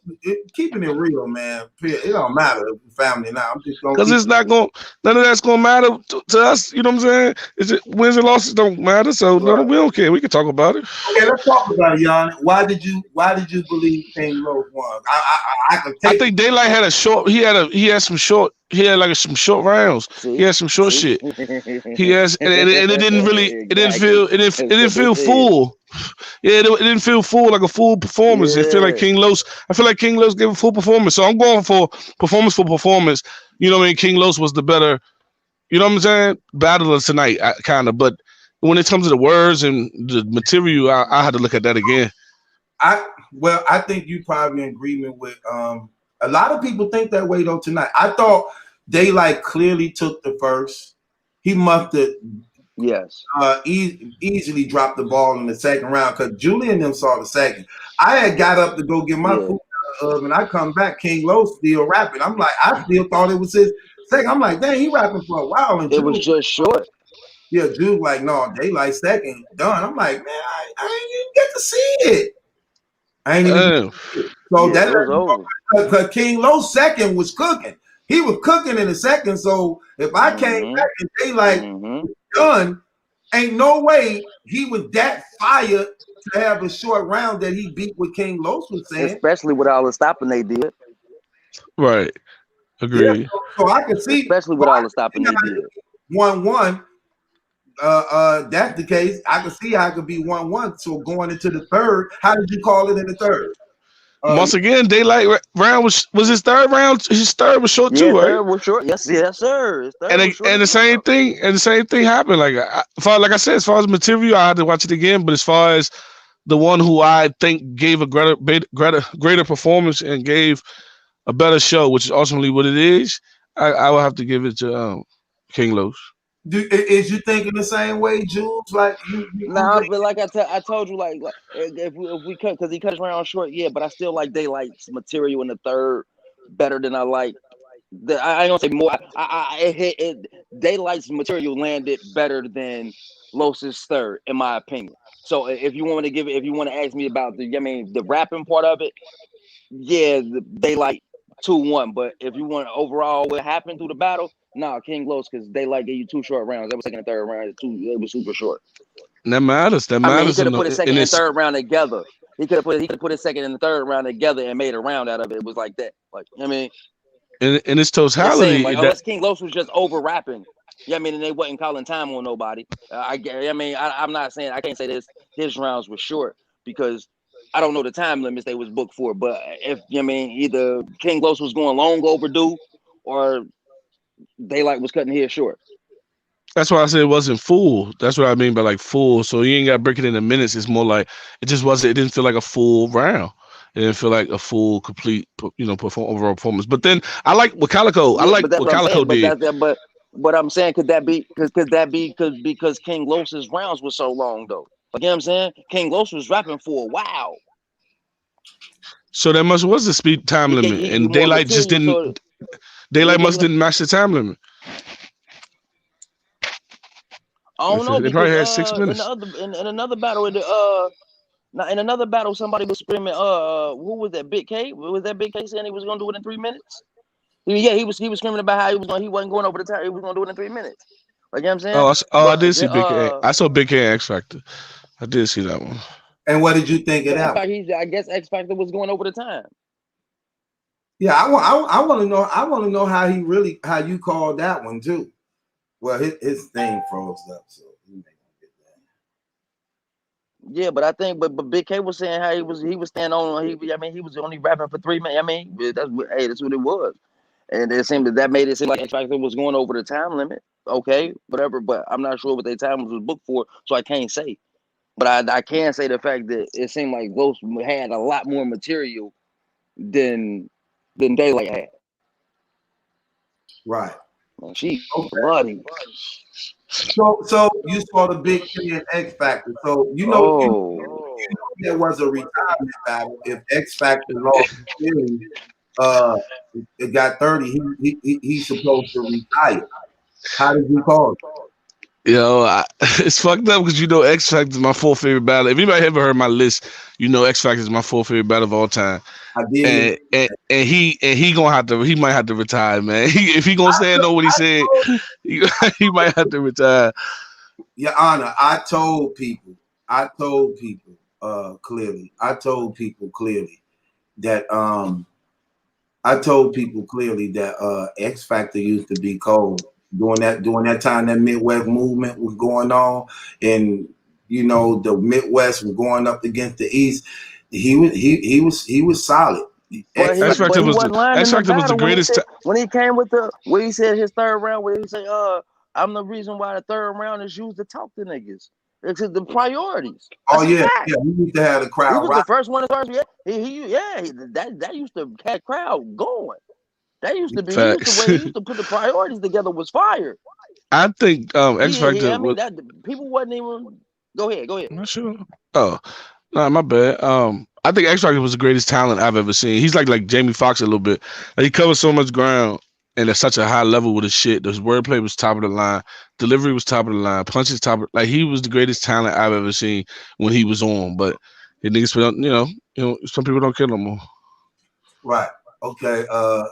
keeping it real, man. It don't matter if we're family now. I'm just going because it's not going. None of that's going to matter to us. You know what I'm saying? Wins and losses don't matter. So no, we don't care. We can talk about it. Okay, let's talk about it, Jan. Why did you believe King Los won? I think Daylight had a short. He had some short rounds. See? He had some short shit. He has, and it didn't feel full. Yeah, it didn't feel full like a full performance. It feel like King Los. I feel like King Los gave a full performance. So I'm going for performance. You know what I mean? King Los was the better. You know what I'm saying? Battler tonight, kind of. But when it comes to the words and the material, I had to look at that again. I think you probably in agreement with a lot of people think that way though tonight. I thought Daylight clearly took the first. He must have easily dropped the ball in the second round because Julian them saw the second. I had got up to go get my food and I come back, King Los still rapping. I'm like, I still thought it was his second. I'm like, dang, he rapping for a while. And it was just short. Yeah, Jude like, no, Daylight second done. I'm like, man, I ain't even get to see it. I ain't even so that was over. Because King Los second was cooking. He was cooking in the second. So if I came back and Daylight done, ain't no way he was that fired to have a short round that he beat what King Los was saying. Especially with all the stopping they did. Right. Agreed. Yeah, so I can see, especially with all the stopping they did. 1-1. That's the case. I can see how it could be 1-1. So going into the third, how did you call it in the third? Once again, Daylight round was his third round. His third was short too, right? Was short. Yes, sir. And the same thing happened. Like I said, as far as material, I had to watch it again. But as far as the one who I think gave a greater performance and gave a better show, which is ultimately what it is, I will have to give it to King Los. Is you thinking the same way, Jules? Like but like I told you, like if we cut because he cuts around short, but I still like Daylight's material in the third better than I like. I don't say more. Daylight's material landed better than Los's third, in my opinion. So if you want to ask me about the rapping part of it, the Daylight 2-1. But if you want overall what happened through the battle. No, King Los, because Daylight gave you 2 short rounds. That was second and third round. It was super short. That matters. He could have put his second and third round together. He could have put his second and third round together and made a round out of it. It was like that. Like in its totality, unless King Los was just over rapping. And they wasn't calling time on nobody. I'm not saying I can't say this. His rounds were short because I don't know the time limits they was booked for. But if either King Los was going long overdue or Daylight was cutting his short. That's why I said it wasn't full. That's what I mean by like full. So you ain't got to break it into minutes. It's more like it just wasn't. It didn't feel like a full round. It didn't feel like a full, complete, overall performance. But then I like what Calico. I Yeah, like but that's what what I'm Calico saying. But did. that's that. But I'm saying, could that be because King Los's rounds were so long though? Like, you know what I'm saying? King Los was rapping for a while. So there was the speed time limit, and Daylight just didn't. So Daylight didn't match the time limit. I don't know, they probably had because 6 minutes. in another battle, in another battle, somebody was screaming, who was that? Big K? Was that Big K saying he was gonna do it in 3 minutes? Yeah, he was screaming about how he wasn't going over the time. He was gonna do it in 3 minutes. Like, you know what I'm saying? I did see Big K. I saw Big K X Factor. I did see that one. And what did you think of that? I guess X Factor was going over the time. Yeah, I want to know. I want to know how you called that one too. Well, his thing froze up, so he may not get that. Yeah, but I think, but Big K was saying how he was standing on. He was only rapping for 3 minutes. I mean, that's what it was, and it seemed that made it seem like X Factor was going over the time limit. Okay, whatever, but I'm not sure what their time was booked for, so I can't say. But I can say the fact that it seemed like those had a lot more material than Daylight had. Right. Man, she bloody. So you saw the Big K and X Factor. So you know there was a retirement battle. If X Factor lost the series, it got 30. He's supposed to retire. How did you call it? Yo, it's fucked up because X Factor is my 4th favorite battle. If anybody ever heard my list, X Factor is my 4th favorite battle of all time. I did, and he might have to retire, man. If he gonna stand on what he said, he might have to retire. Your Honor, I told people clearly that X Factor used to be cold. During that time that Midwest movement was going on, and the Midwest was going up against the East, he was solid. X Factor was the greatest. When he came with when he said his 3rd round, where he said, I'm the reason why the 3rd round is used to talk to niggas. It's the priorities. That's he used to have the crowd. He was the first one to start. That used to have crowd going. That used to be he used to put the priorities together was fire. I think X Factor. People wasn't even. Go ahead. I'm not sure. Oh, no, my bad. I think X Factor was the greatest talent I've ever seen. He's like Jamie Foxx a little bit. Like, he covers so much ground and at such a high level with his shit. His wordplay was top of the line. Delivery was top of the line. Punches he was the greatest talent I've ever seen when he was on. But the niggas, some people don't care no more. Right. Okay,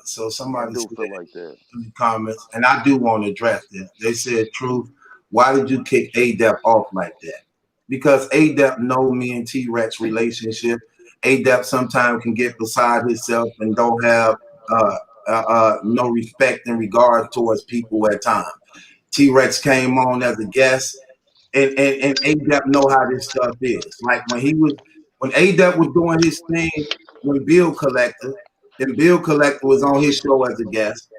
so somebody do feel like that in the comments, and I do want to address this. They said, "Truth, why did you kick A-Dep off like that?" Because A-Dep know me and T-Rex relationship. A-Dep sometimes can get beside himself and don't have no respect and regard towards people at times. T-Rex came on as a guest, and A-Dep know how this stuff is. Like when A-Dep was doing his thing with Bill Collector. And Bill Collector was on his show as a guest.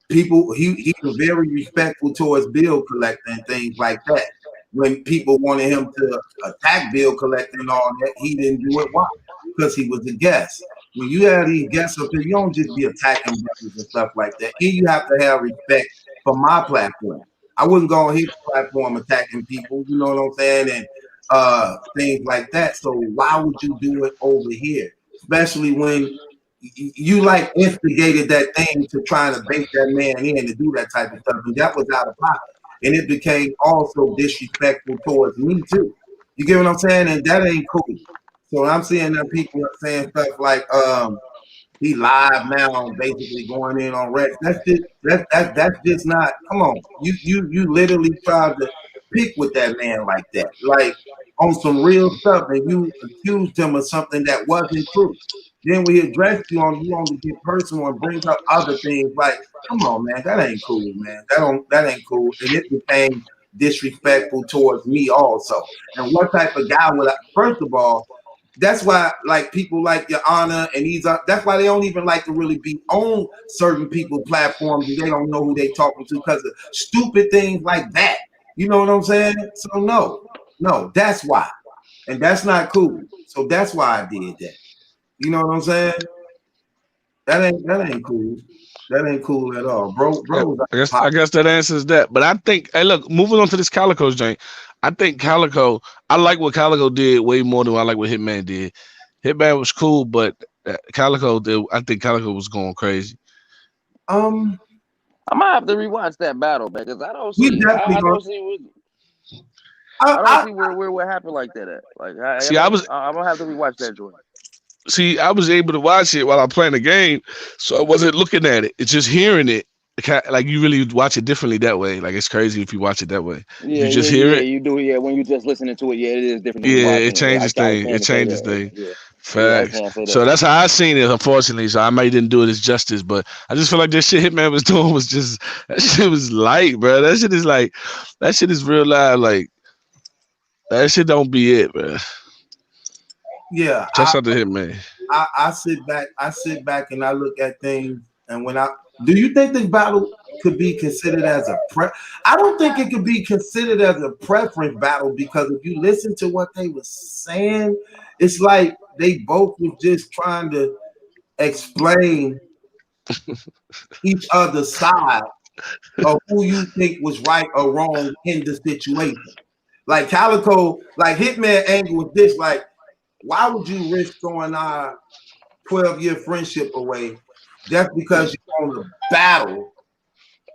He was very respectful towards Bill Collector and things like that. When people wanted him to attack Bill Collector and all that, he didn't do it. Why? Because he was a guest. When you have these guests up here, you don't just be attacking brothers and stuff like that. Here you have to have respect for my platform. I wouldn't go on his platform attacking people, you know what I'm saying, and things like that. So why would you do it over here? Especially when you instigated that thing to try to bait that man in to do that type of stuff, and that was out of pocket, and it became also disrespectful towards me too. You get what I'm saying? And that ain't cool. So I'm seeing that people are saying stuff like, he live now, basically going in on Rex. That's just not. Come on, you literally tried to pick with that man like that, like on some real stuff, and you accused him of something that wasn't true. Then we addressed you on to get personal and bring up other things like, come on, man, that ain't cool, man. That ain't cool. And it became disrespectful towards me also. And what type of guy would I? First of all, that's why people like Your Honor and that's why they don't even like to really be on certain people's platforms. They don't know who they talking to because of stupid things like that. You know what I'm saying? So no, that's why. And that's not cool. So that's why I did that. You know what I'm saying? That ain't cool. That ain't cool at all, bro. Bro, I guess that answers that. But I think, hey, look, moving on to this Calico's joint. I think Calico. I like what Calico did way more than I like what Hitman did. Hitman was cool, but Calico did. I think Calico was going crazy. I might have to rewatch that battle, man, because I don't see. I don't see what happened like that at. Like, I'm gonna have to rewatch that joint. See, I was able to watch it while I'm playing the game, so I wasn't looking at it. It's just hearing it. Like you really watch it differently that way. Like it's crazy if you watch it that way. Yeah, you just hear it. You do. Yeah, when you just listening to it, yeah, it is different. Yeah, it changes things. It changes things. Yeah. Facts. So that's how I seen it. Unfortunately, so I might didn't do it as justice, but I just feel like this shit Hitman was doing was just that shit was light, bro. That shit is real live. Like that shit don't be it, bro. Yeah, just out the Hitman. I sit back and I look at things, and do you think this battle could be considered as a I don't think it could be considered as a preference battle, because if you listen to what they were saying, it's like they both were just trying to explain each other's side of who you think was right or wrong in the situation. Like Calico, like Hitman angle with this, like, why would you risk throwing our 12-year friendship away just because you're on a battle?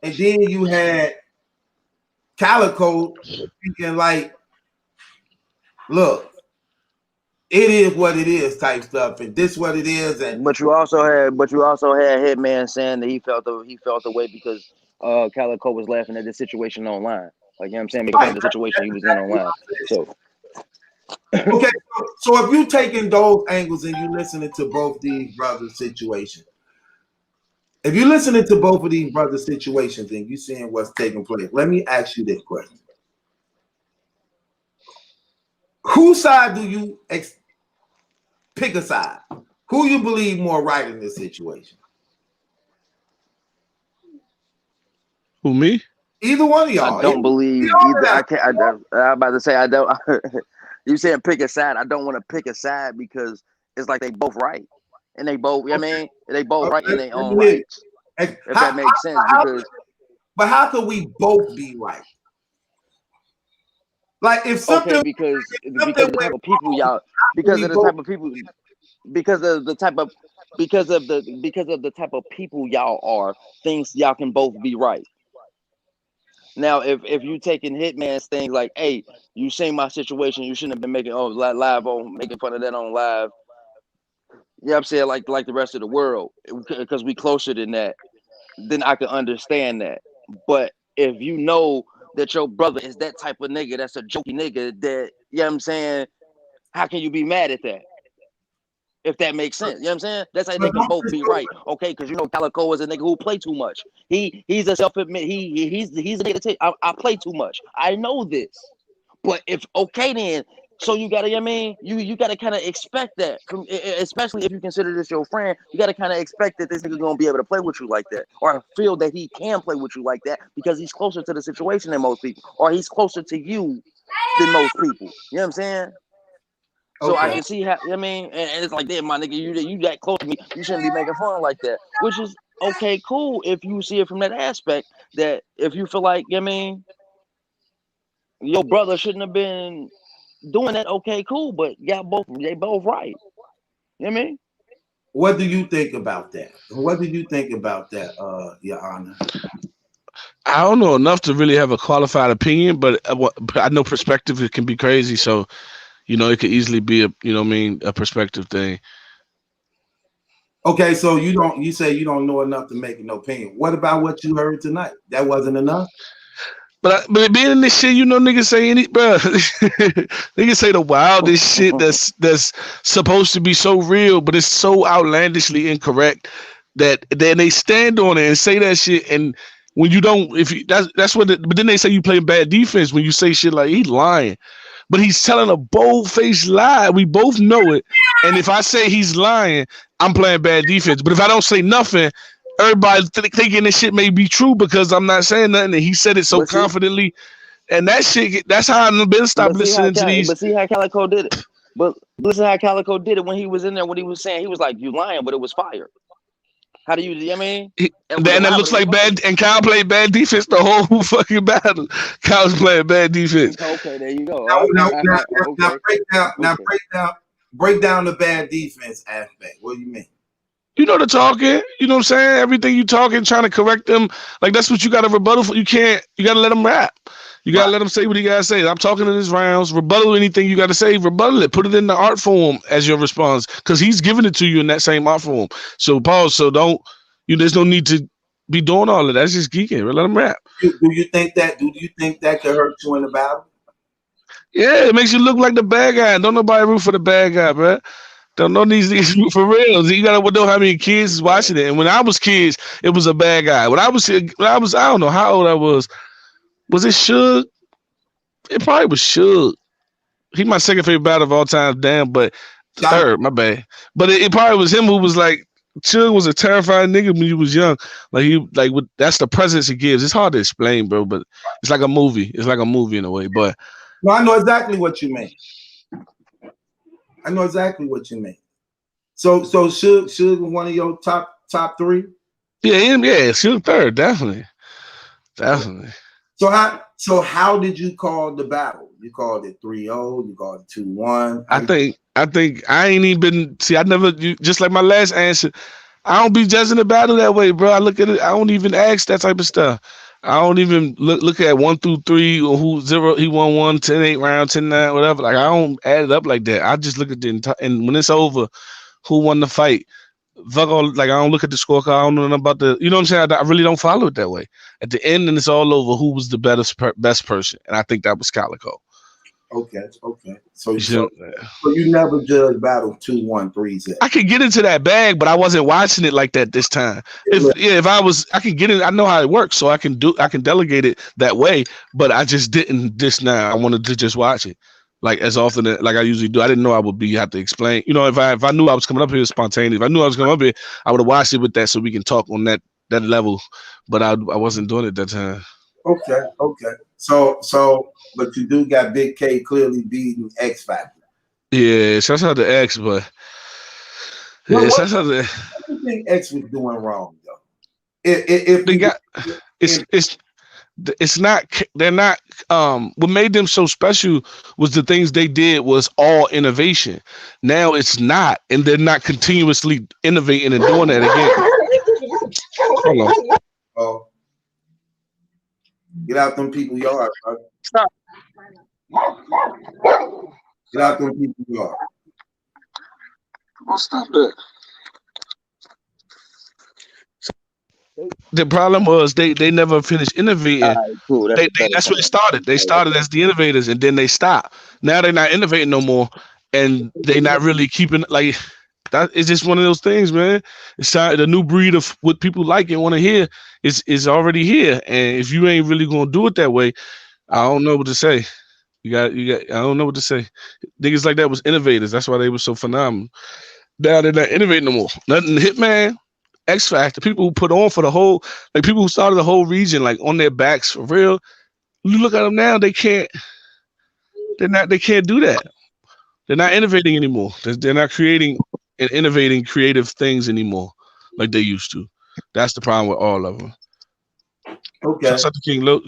And then you had Calico thinking like, look, it is what it is type stuff, and this what it is. And but you also had Hitman saying that he felt the way because Calico was laughing at the situation online. Like, you know what I'm saying, making fun of the situation he was in online. So okay, so if you taking those angles and you listening to both these brothers' situations, if you're listening to both of these brothers' situations and you seeing what's taking place, let me ask you this question: whose side do you pick a side? Who you believe more right in this situation? Who, me? Either one of y'all. I don't believe either. I can't. I'm about to say I don't. You saying pick a side? I don't want to pick a side because it's like they both right, and they both. You know what I mean, they both right in their own rights. If that makes sense, but how could we both be right? Like if something because of the type of people y'all, because of the type of people, because of the type of people y'all are, things y'all can both be right. Now, if you taking Hitman's things like, hey, you seen my situation, you shouldn't have been making live on making fun of that on live. You know what I'm saying? Like the rest of the world, because we closer than that, then I can understand that. But if you know that your brother is that type of nigga, that's a jokey nigga, that, you know what I'm saying, how can you be mad at that? If that makes sense, you know what I'm saying? That's how they can both be right, okay? Because you know Calico is a nigga who play too much. He's a self-admit. He's a nigga. I play too much. I know this, but if okay, then so you gotta, you know what I mean, you gotta kind of expect that from, especially if you consider this your friend. You gotta kind of expect that this nigga gonna be able to play with you like that, or feel that he can play with you like that because he's closer to the situation than most people, or he's closer to you than most people. You know what I'm saying? So I can see how, you know what I mean, and it's like, damn, my nigga, you that close to me, you shouldn't be making fun like that. Which is okay, cool, if you see it from that aspect. That if you feel like, you know what I mean, your brother shouldn't have been doing that, okay, cool, but they both right. You know what I mean? What do you think about that? What do you think about that, Your Honor? I don't know enough to really have a qualified opinion, but I know perspective it can be crazy. So, you know, it could easily be a perspective thing. Okay, so you say you don't know enough to make an opinion. What about what you heard tonight? That wasn't enough? But being in this shit, you know, niggas say bro. Niggas say the wildest shit that's supposed to be so real, but it's so outlandishly incorrect that then they stand on it and say that shit. And when you don't, but then they say you play bad defense when you say shit like he's lying. But he's telling a bold-faced lie. We both know it. And if I say he's lying, I'm playing bad defense. But if I don't say nothing, everybody thinking this shit may be true because I'm not saying nothing. And he said it so confidently. And that shit, that's how I've been stopped listening to these. But see how Calico did it. But listen how Calico did it when he was in there. What he was saying, he was like, "You lying, but it was fire." How do you? I mean, then that looks like bad. And Kyle played bad defense the whole fucking battle. Kyle's playing bad defense. Okay, there you go. Now break down the bad defense aspect. What do you mean? You know the talking. You know what I'm saying? Everything you talking, trying to correct them. Like that's what you got to rebuttal for. You can't. You got to let them rap. You got to let them say what he got to say. I'm talking in his rounds. Rebuttal anything you got to say. Rebuttal it. Put it in the art form as your response because he's giving it to you in that same art form. So pause. So don't. There's no need to be doing all of that. That's just geeking. Let them rap. Do you think that could hurt you in the battle? Yeah, it makes you look like the bad guy. Don't nobody root for the bad guy, bro. Don't know these niggas for real. You gotta know how many kids is watching it. And when I was kids, it was a bad guy. When I was, I don't know how old I was. Was it Suge? It probably was Suge. He my second favorite battle of all time. Damn, but third, my bad. But it probably was him who was like. Suge was a terrifying nigga when he was young. That's the presence he gives. It's hard to explain, bro, but it's like a movie. It's like a movie in a way. But no, I know exactly what you mean. So Suge was one of your top three? Yeah, Suge third, definitely. So how did you call the battle? You called it 3-0, you called it 2-1. I think I ain't even I never just like my last answer. I don't be judging the battle that way, bro. I look at it. I don't even ask that type of stuff. I don't even look at 1 through 3 or who 0. He won 1, 10-8 round, 10-9, whatever. Like I don't add it up like that. I just look at the entire and when it's over, who won the fight. Fuck all, like I don't look at the scorecard. I don't know nothing about the. You know what I'm saying? I really don't follow it that way. At the end, and it's all over. Who was the best person? And I think that was Calico. Okay. So you never judge battle 2-1, 3-0. I could get into that bag, but I wasn't watching it like that this time. If I was, I can get it. I know how it works, so I can delegate it that way. But I just didn't this now. I wanted to just watch it like as often like I usually do. I didn't know I would have to explain. You know, if I knew I was coming up here spontaneous, if I knew I was coming up here, I would have watched it with that so we can talk on that level. But I wasn't doing it that time. Okay. So, but you do got Big K clearly beating X Factor. Yeah, shouts out to X, but yeah, shouts out to. What do you think X was doing wrong though? It's not. They're not. What made them so special was the things they did was all innovation. Now it's not, and they're not continuously innovating and doing that again. Hold on. Oh. Get out them people yard, bro. Stop. Get out them people yard. Oh, stop that. The problem was they never finished innovating. Right, cool. That's where it started. They started as the innovators and then they stopped. Now they're not innovating no more, and they're not really keeping like that. It's just one of those things, man. It's the new breed of what people like and want to hear is already here. And if you ain't really gonna do it that way, I don't know what to say. You got. I don't know what to say. Niggas like that was innovators. That's why they were so phenomenal. Now they're not innovating no more. Nothing. Hitman. X Factor, people who put on for the whole, like people who started the whole region, like on their backs for real. You look at them now, they can't do that. They're not innovating anymore. They're not creating and innovating creative things anymore like they used to. That's the problem with all of them. Okay. Shout out to King Los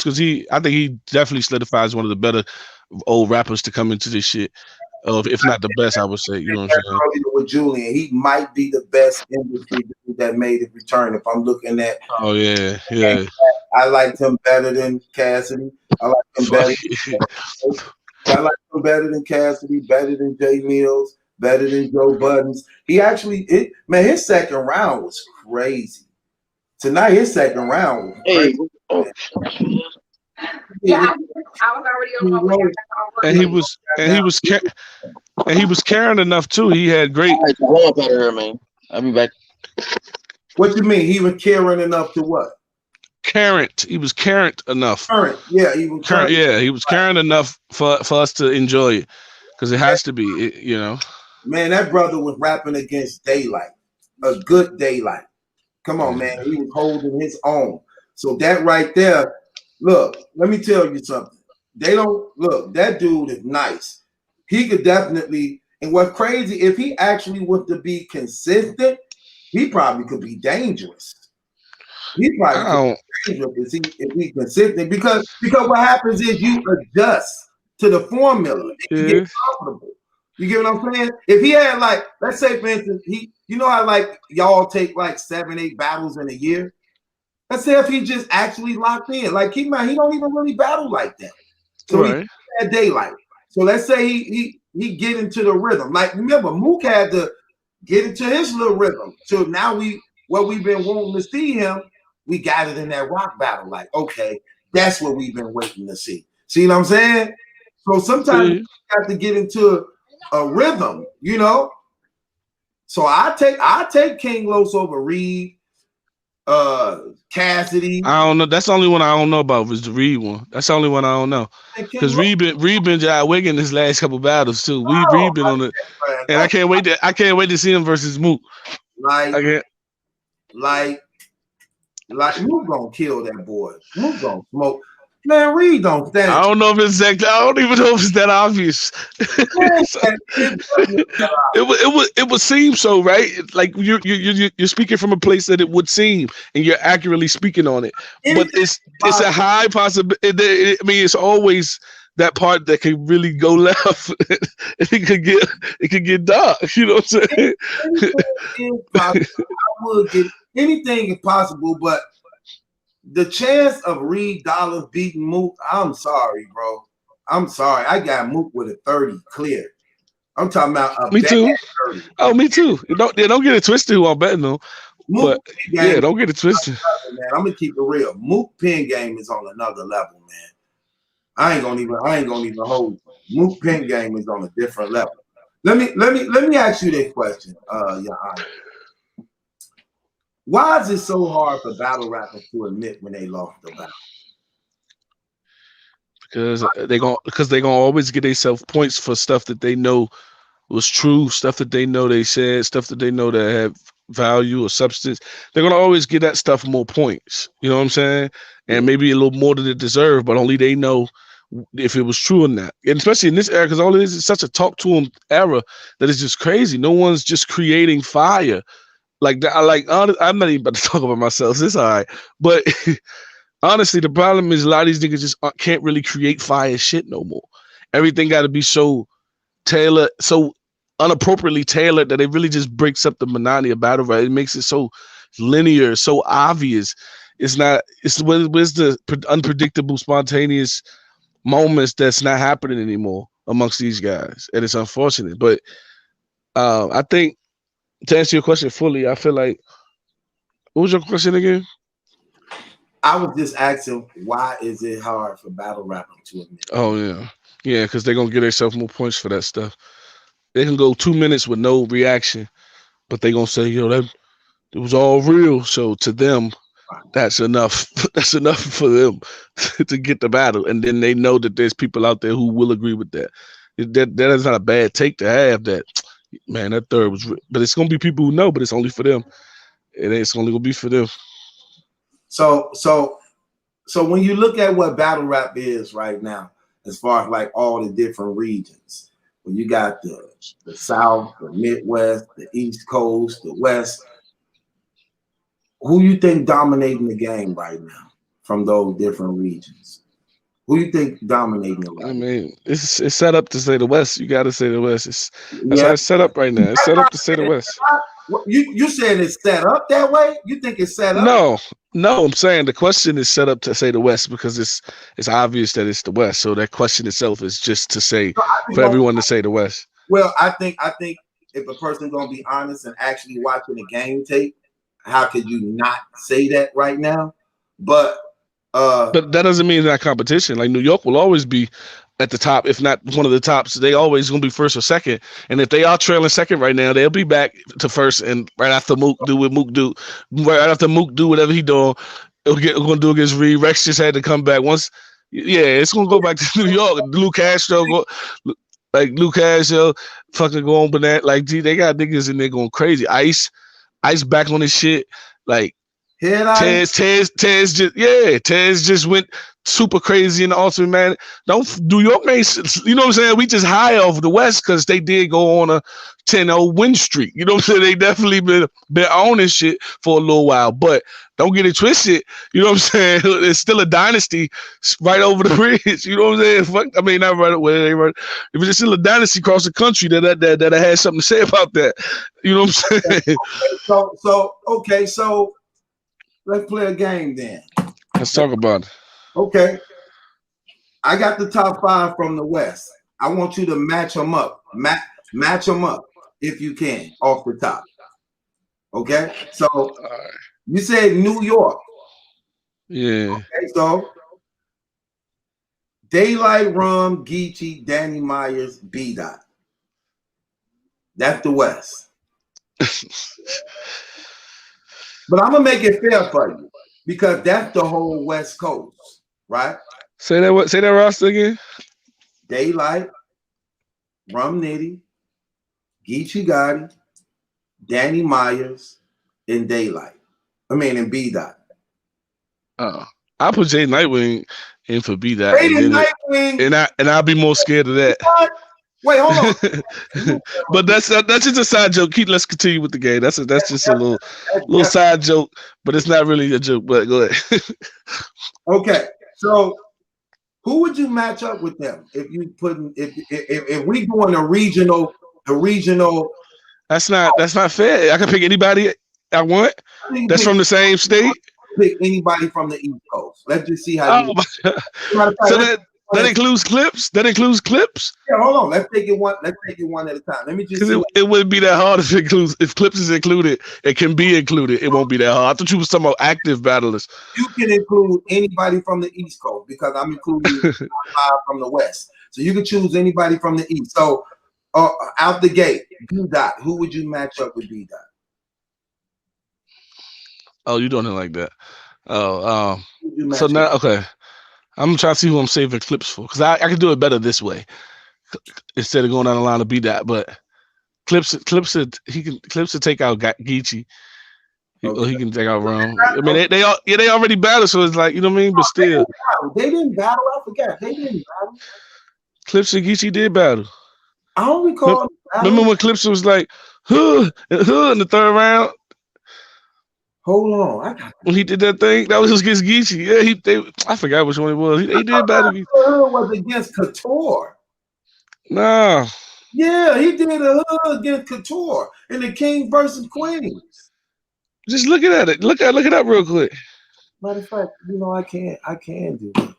because I think he definitely solidifies one of the better old rappers to come into this shit. If not the best, I would say. You know what I'm saying? With Julian, he might be the best industry that made it return. If I'm looking at, oh yeah. I liked him better than Cassidy. I like him better than Cassidy, better than Jay Mills, better than Joe Buttons. He actually, his second round was crazy. Tonight, his second round was crazy. Yeah, I was already on my way. And he was caring enough too. He had great. Hold up out of here, man. I'll be back. What you mean? He was caring enough to what? He was caring enough. Yeah, he was caring. Yeah, he was caring enough for us to enjoy it because it has to be. You know. Man, that brother was rapping against Daylight, a good Daylight. Come on, man. He was holding his own. So that right there. Look, let me tell you something. They don't look. That dude is nice. he could definitely. And what's crazy, if he actually was to be consistent, he probably could be dangerous. He probably could be dangerous if he consistent because what happens is you adjust to the formula. You get comfortable. You get what I'm saying? If he had like, let's say for instance, you know how like y'all take like 7-8 battles in a year. Let's say if he just actually locked in, like he don't even really battle like that. So he had daylight. So let's say he get into the rhythm. Like remember, Mook had to get into his little rhythm. So now what we've been wanting to see him, we got it in that rock battle. Like, okay, that's what we've been waiting to see. See what I'm saying? So sometimes you have to get into a rhythm, you know. So I take King Los over Reed. Cassidy. I don't know. That's the only one I don't know about was the Reed one. That's the only one I don't know. Because Reed been Jai Wiggin his last couple battles too. Reed been on it, and I can't wait to see him versus Mook. Like Mook gonna kill that boy. Mook gonna smoke. Man, Reed don't stand. I don't know if it's exact. I don't even know if it's that obvious. It would seem so, right? Like you're speaking from a place that it would seem, and you're accurately speaking on it. But it's a high possibility. I mean, it's always that part that can really go left. It could get dark. You know what I'm saying? Anything is possible, but the chance of Reed Dollars beating Mook, I'm sorry, bro. I'm sorry. I got Mook with a 30 clear. I'm talking about me too. 30. Oh, me too. Don't get it twisted who I'm betting on. But yeah, don't get it twisted. Man, I'm gonna keep it real. Mook pen game is on another level, man. I ain't gonna even hold. Mook pen game is on a different level. Let me ask you this question, Your Honor. Why is it so hard for battle rappers to admit when they lost the battle? Because they gonna always get themselves points for stuff that they know was true, stuff that they know they said, stuff that they know that have value or substance. They're gonna always get that stuff more points. You know what I'm saying? And maybe a little more than they deserve, but only they know if it was true or not. And especially in this era, because all it is such a talk to them era that is just crazy. No one's just creating fire. Like that, I'm not even about to talk about myself. It's all right, but honestly, the problem is a lot of these niggas just can't really create fire shit no more. Everything got to be so tailored, so unappropriately tailored that it really just breaks up the monotony of battle rap. It makes it so linear, so obvious. It's not. Where's the unpredictable, spontaneous moments that's not happening anymore amongst these guys, and it's unfortunate. But I think. To answer your question fully, I feel like, what was your question again? I was just asking, why is it hard for battle rapping to admit? Oh, yeah, because they're going to get themselves more points for that stuff. They can go 2 minutes with no reaction, but they're going to say, that it was all real. So to them, that's enough. That's enough for them to get the battle. And then they know that there's people out there who will agree with that. That is not a bad take to have that. Man, that third was, but it's gonna be people who know, but it's only for them. It's only gonna be for them. So when you look at what battle rap is right now, as far as like all the different regions, when you got the South, the Midwest, the East Coast, the West, who you think dominating the game right now from those different regions? Who you think dominating the game? I mean, it's set up to say the West. You got to say the West. That's how it's set up right now. It's set up to say the West. You saying it's set up that way? You think it's set up? No. I'm saying the question is set up to say the West because it's obvious that it's the West. So that question itself is just to say for everyone to say the West. Well, I think if a person's gonna be honest and actually watching the game tape, how could you not say that right now? But that doesn't mean that competition. Like New York will always be at the top, if not one of the tops. They always gonna be first or second. And if they are trailing second right now, they'll be back to first. And right after Mook do what Mook do, right after Mook do whatever he doing, we're gonna do against Reed. Rex just had to come back once. Yeah, it's gonna go back to New York. Luke Castro, Luke Castro, fucking going banana. Like, gee, they got niggas in there going crazy. Ice back on his shit. Like. Tez just went super crazy in the Ultimate Man. Don't New York man, you know what I'm saying? We just high off the West because they did go on a 10-0 win streak. You know what I'm saying? They definitely been owning shit for a little while, but don't get it twisted. You know what I'm saying? It's still a dynasty right over the bridge. You know what I'm saying? Fuck, I mean, not right away. Right. It was still a dynasty across the country that I had something to say about that. You know what I'm saying? Okay, so let's play a game then. Let's talk about it. Okay. I got the top 5 from the West. I want you to match them up. Match them up if you can off the top. Okay. So you said New York. Yeah. Okay, so Daylight, Rum, Geechee, Danny Myers, B-Dot. That's the West. But I'm gonna make it fair for you because that's the whole West Coast, right? Say that roster again. Daylight, Rum Nitty, Geechee Gotti, Danny Myers, and Daylight. I mean, in B-Dot. Oh, I put Jay Nightwing in for B-Dot, and I'll be more scared of that. What? Wait, hold on. But that's just a side joke. Let's continue with the game. That's just a little side joke, but it's not really a joke. But go ahead. Okay, so who would you match up with them if you put if we doing the regional? That's not fair. I can pick anybody I want. That's from the same state. Pick anybody from the East Coast. Let's just see how. So that includes clips. That includes clips. Yeah, hold on. Let's take it one at a time. Let me just. It wouldn't be that hard if clips is included. It can be included. It won't be that hard. I thought you was talking about active battlers. You can include anybody from the East Coast because I'm including 5 from the West. So you can choose anybody from the East. So out the gate, B-Dot. Who would you match up with B-Dot? Oh, you doing it like that? Oh, so now okay. I'm trying to see who I'm saving clips for because I can do it better this way instead of going down the line to be that. But clips would take out Geechee. Or he can take out Rum. I mean, they already battled, so it's like, you know what I mean. But still, they didn't battle. I forgot they didn't battle. Clips and Geechee did battle. I don't recall. Remember when Clips was like, huh, in the 3rd round. Hold on, when he did that thing, that was against Geechee. Yeah, I forgot which one it was. He did battle. It was against Couture. Nah. Yeah, he did a hood against Couture in the King versus Queens. Just looking at it. Look it up real quick. Matter of fact, I can do it.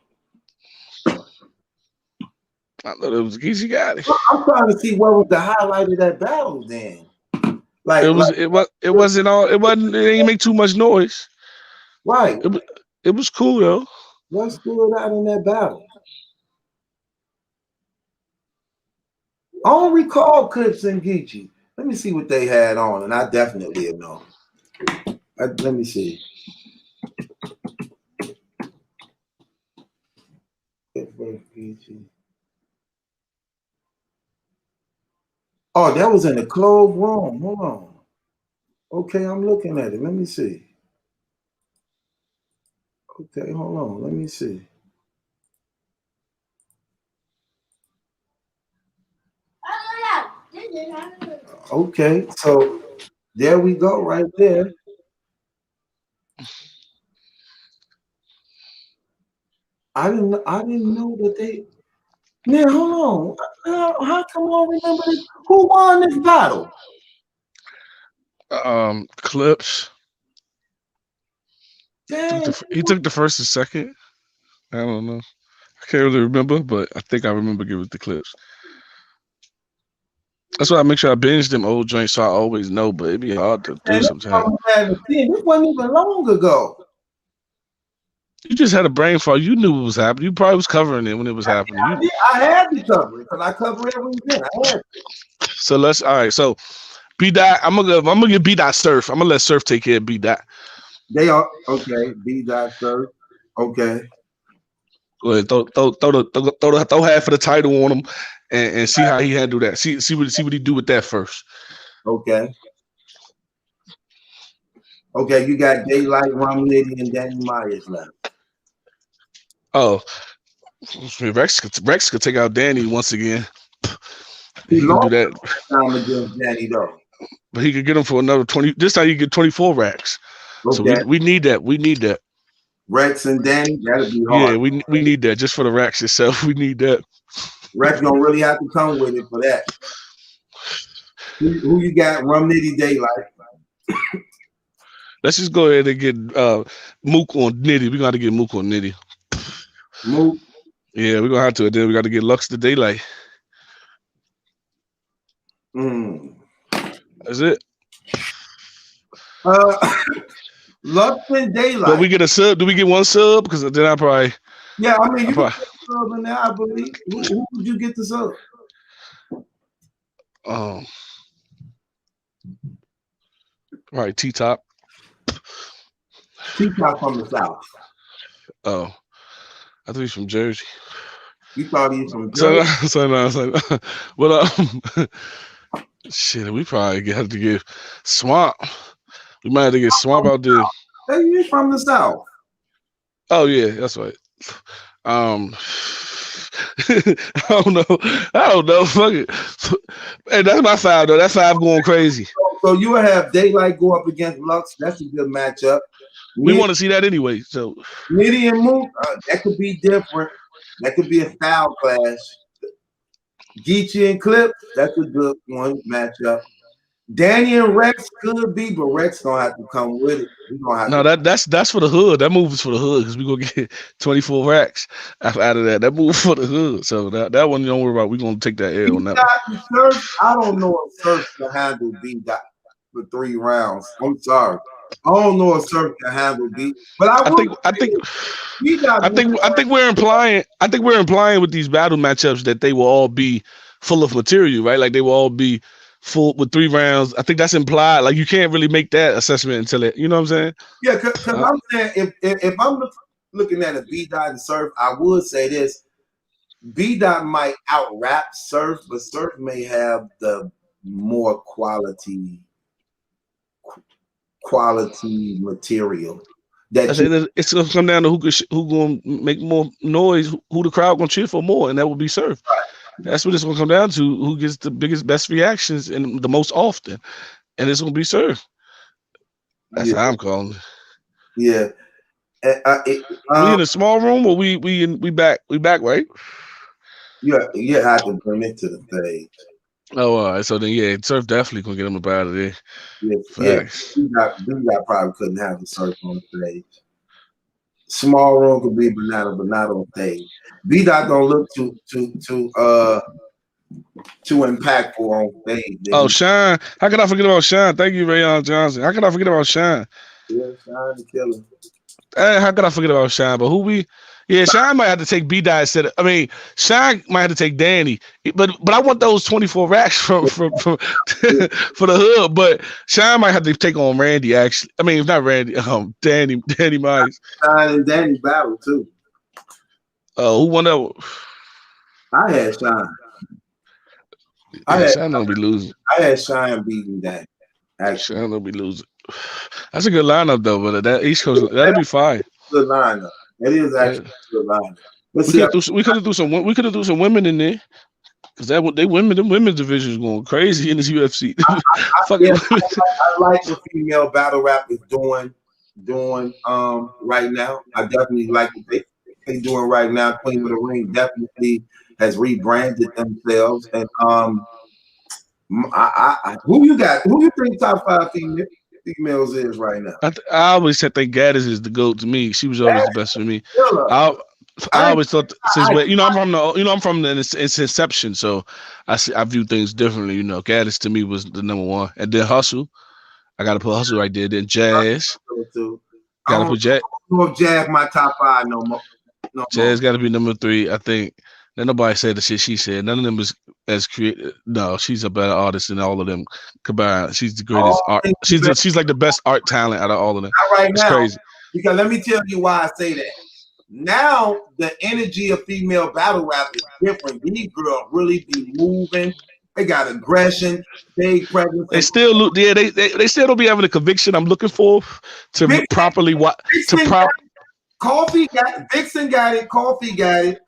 I thought it was Geechee Gotti. I'm trying to see what was the highlight of that battle then. It didn't make too much noise. Right. It was cool though. What stood out in that battle? I don't recall Clips and Geechee. Let me see what they had on, and I definitely know. Let me see. Oh, that was in the closed room. Hold on. Okay, I'm looking at it. Let me see. Okay, hold on. Let me see. Okay, so there we go, right there. I didn't know that they. Man, hold on. How come I don't remember this? Who won this battle? Clips. Dang. He took the first and second. I don't know. I can't really remember, but I think I remember giving the Clips. That's why I make sure I binge them old joints so I always know, but it'd be hard to do sometimes. This wasn't even long ago. You just had a brain fart. You knew what was happening. You probably was covering it when it was happening. I had to cover it because I cover every event. I had to. So all right. So B-Dot, I'm gonna give B-Dot Surf. I'm gonna let Surf take care of B-Dot. They are okay. B-Dot Surf. Okay. Go ahead, throw half of the title on him and see how he handle that. See what he do with that first. Okay. Okay, you got Daylight, Rum Nitty, and Danny Myers left. Oh, Rex could take out Danny once again. He He can do lost that, time against Danny though. but he could get him for another 20. This time you get 24 racks. So Okay. we need that. We need that. Rex and Danny, that'll be hard. Yeah, we need that just for the racks itself. We need that. Rex gonna really have to come with it for that. Who you got? Rum Nitty, Daylight. Let's just go ahead and get Mook on Nitty. We got to get Mook on Nitty. Mook. Yeah, we're gonna have to. And then we got to get Lux to Daylight. That's it. Lux and Daylight. But we get a sub. Do we get one sub? Because then I probably. Yeah, I mean, you can get the sub in there, I believe. Who would you get the sub? Right, T-Top. T-Top from the South. Oh, I thought he's from Jersey. You thought he was from Jersey? So but shit, we probably have to get Swamp. We might have to get Swamp out there. Hey, you from the South? Oh yeah, that's right. I don't know. Fuck it. Hey, that's my 5 though. That's 5 going crazy. So you will have Daylight go up against Lux. That's a good matchup. We want to see that anyway. So Nitty and Mook, that could be different. That could be a style clash. Geechee and Clip, that's a good one matchup. Danny and Rex could be, but Rex gonna have to come with it. That's for the hood. That move is for the hood because we gonna get 24 racks out of that. That move for the hood. So that one, don't worry about. We're gonna take that L on that. Surf, I don't know if Surf can handle B-Dot for 3 rounds. I'm sorry. I don't know if Surf can handle B, but I think we're implying with these battle matchups that they will all be full of material, right? Like they will all be full with 3 rounds. I think that's implied. Like you can't really make that assessment until it. You know what I'm saying? Yeah, because I'm saying if I'm looking at a B-Dot and Surf, I would say this: B-Dot might out rap Surf, but Surf may have the more quality material. It's gonna come down to who gonna make more noise, who the crowd gonna cheer for more, and that will be Surf. Right. That's what it's gonna come down to. Who gets the best reactions and the most often, and it's gonna be Surf. That's how I'm calling it. Yeah. We in a small room, or we back right? Yeah, I can bring it to the stage. Oh, all right. So then, yeah, Surf definitely gonna get him up out of there. Yeah. B-Dot probably couldn't have the Surf on stage. Small room could be banana, but not on stage. B-Dot don't look too impactful on stage. Oh, Shine. How could I forget about Shine? Thank you, Rayon Johnson. How could I forget about Shine? Yeah, Shine the killer. Hey, how could I forget about Shine? But Shine might have to take B-Dot instead of, Shine might have to take Danny. But I want those 24 racks from for the hood. But Shine might have to take on Randy, actually. Not Randy, Danny Myers. Shine and Danny battle too. Who won that one? I had Shine. Shine don't be losing. I had Shine beating Danny. Actually, Shine don't be losing. That's a good lineup though, but that East Coast, that'd be fine. Good lineup. It is actually a good lineup. We could have do some women in there, because the women's division is going crazy in this UFC. I like what female battle rap is doing right now. I definitely like what they doing right now. Queen of the Ring definitely has rebranded themselves. And who you got? Who you think top 5 females is right now? I always said that Gaddis is the GOAT to me. She was always the best for me. I always thought since I'm from its inception, so I view things differently. Gaddis to me was the number 1, and then Hustle. I gotta put Hustle right there. Then Jazz. Gotta put Jazz. Jazz my top 5 no more. Jazz got to be number 3, I think. Then nobody said the shit she said. None of them was as creative. No, she's a better artist than all of them combined. She's the greatest art. She's like the best art talent out of all of them. Not right now. Crazy. Because let me tell you why I say that. Now the energy of female battle rap is different. These girls really be moving They got aggression, stage presence. They still they still don't be having the conviction I'm looking for to Vixen, properly Coffee got it. Vixen got it. Coffee got it.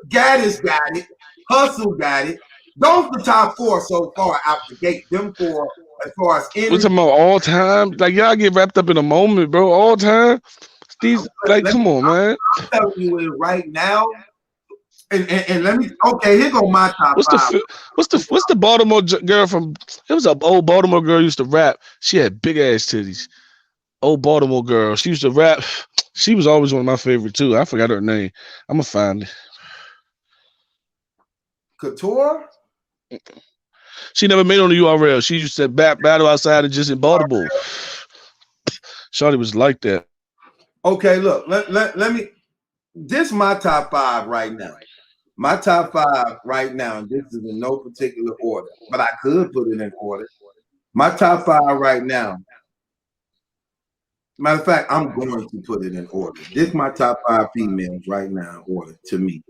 Gaddis got it. Hustle got it. Those are the top 4 so far out the gate. Them 4 as far as we're talking about all time. Like y'all get wrapped up in a moment, bro. All time. These come on, man. I'm telling you it right now. And let me here go my top 5. What's the Baltimore girl from? It was an old Baltimore girl used to rap. She had big ass titties. Old Baltimore girl. She used to rap. She was always one of my favorite too. I forgot her name. I'm gonna find it. Couture? She never made on the URL. She used to battle outside and just in Baltimore. Shawty was like that. Okay, look, let me. This is my top 5 right now. My top 5 right now, and this is in no particular order, but I could put it in order. My top 5 right now. Matter of fact, I'm going to put it in order. This is my top 5 females right now in order to me.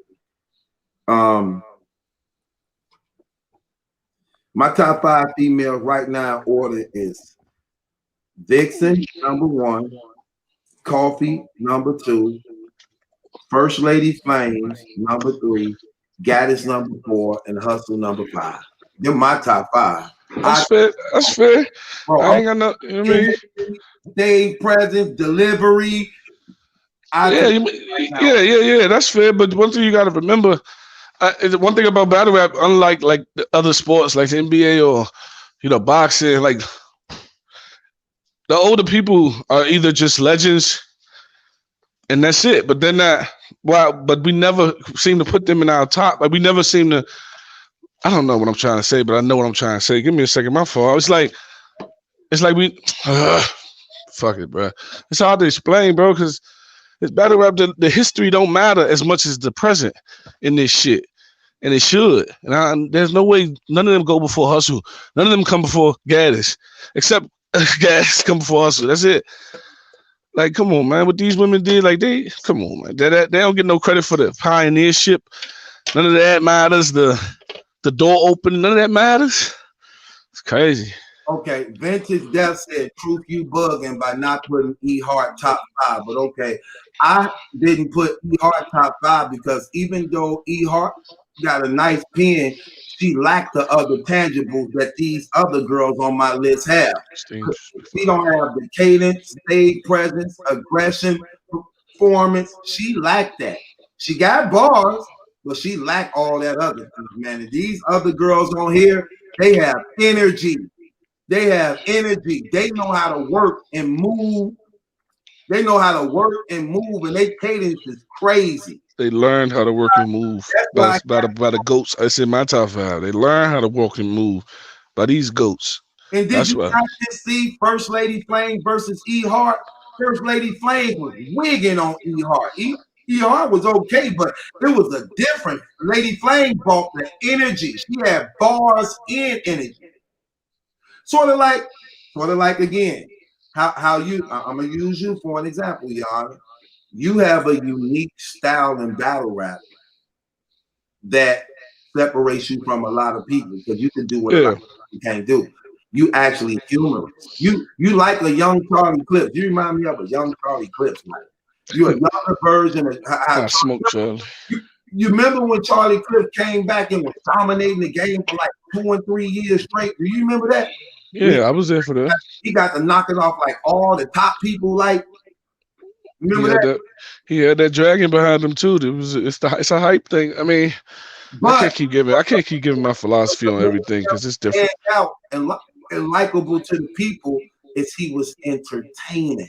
My top 5 females right now in order is Vixen, number 1, Coffee, number 2, First Lady Flames, number 3, Gaddis, number 4, and Hustle, number 5. They're my top 5. That's fair. That's fair. Bro, I ain't got no. You know what I mean? Stage presence, delivery. Yeah. That's fair. But one thing you got to remember, one thing about battle rap, unlike like the other sports like the NBA or boxing, like the older people are either just legends, and that's it. But they're not. But we never seem to put them in our top. Like we never seem to. I don't know what I'm trying to say, but I know what I'm trying to say. Give me a second. My fault. It's like we. Fuck it, bro. It's hard to explain, bro, because it's battle rap. The history don't matter as much as the present in this shit, and it should. And there's no way none of them go before Hustle. None of them come before Gaddis, except Gaddis come before Hustle. That's it. Like, come on, man. What these women did, like come on, man. They don't get no credit for the pioneership. None of that matters. The door opening, none of that matters. It's crazy. Okay, Vintage Death said, "Truth, you bugging by not putting E Hart top 5." But okay, I didn't put E Hart top 5 because even though E Hart got a nice pen, she lacked the other tangibles that these other girls on my list have. She don't have the cadence, stage presence, aggression, performance. She lacked that. She got bars, but she lacked all that other stuff, man. And these other girls on here, they have energy. They have energy. They know how to work and move. They know how to work and move, and their cadence is crazy. They learned how to work and move by the goats. It's in my top 5. They learn how to walk and move by these goats. And did you not just see First Lady Flame versus E Hart? First Lady Flame was wigging on E Hart. E Hart was okay, but it was a difference. Lady Flame brought the energy. She had bars and energy. Sort of like again, how you. I'm gonna use you for an example, y'all. You have a unique style in battle rap that separates you from a lot of people because you can do what you can't do. You actually humorous. You like a young Charlie Clips. You remind me of a young Charlie Clips. Like you're a younger version of how Smoke Charlie. You remember when Charlie Clips came back and was dominating the game for like 2 and 3 years straight? Do you remember that? Yeah, I was there for that. He got to knocking off like all the top people. Like, remember that? He had that dragon behind him too. It's a hype thing. I mean, I can't keep giving my philosophy on everything because it's different. And likable to the people is he was entertaining.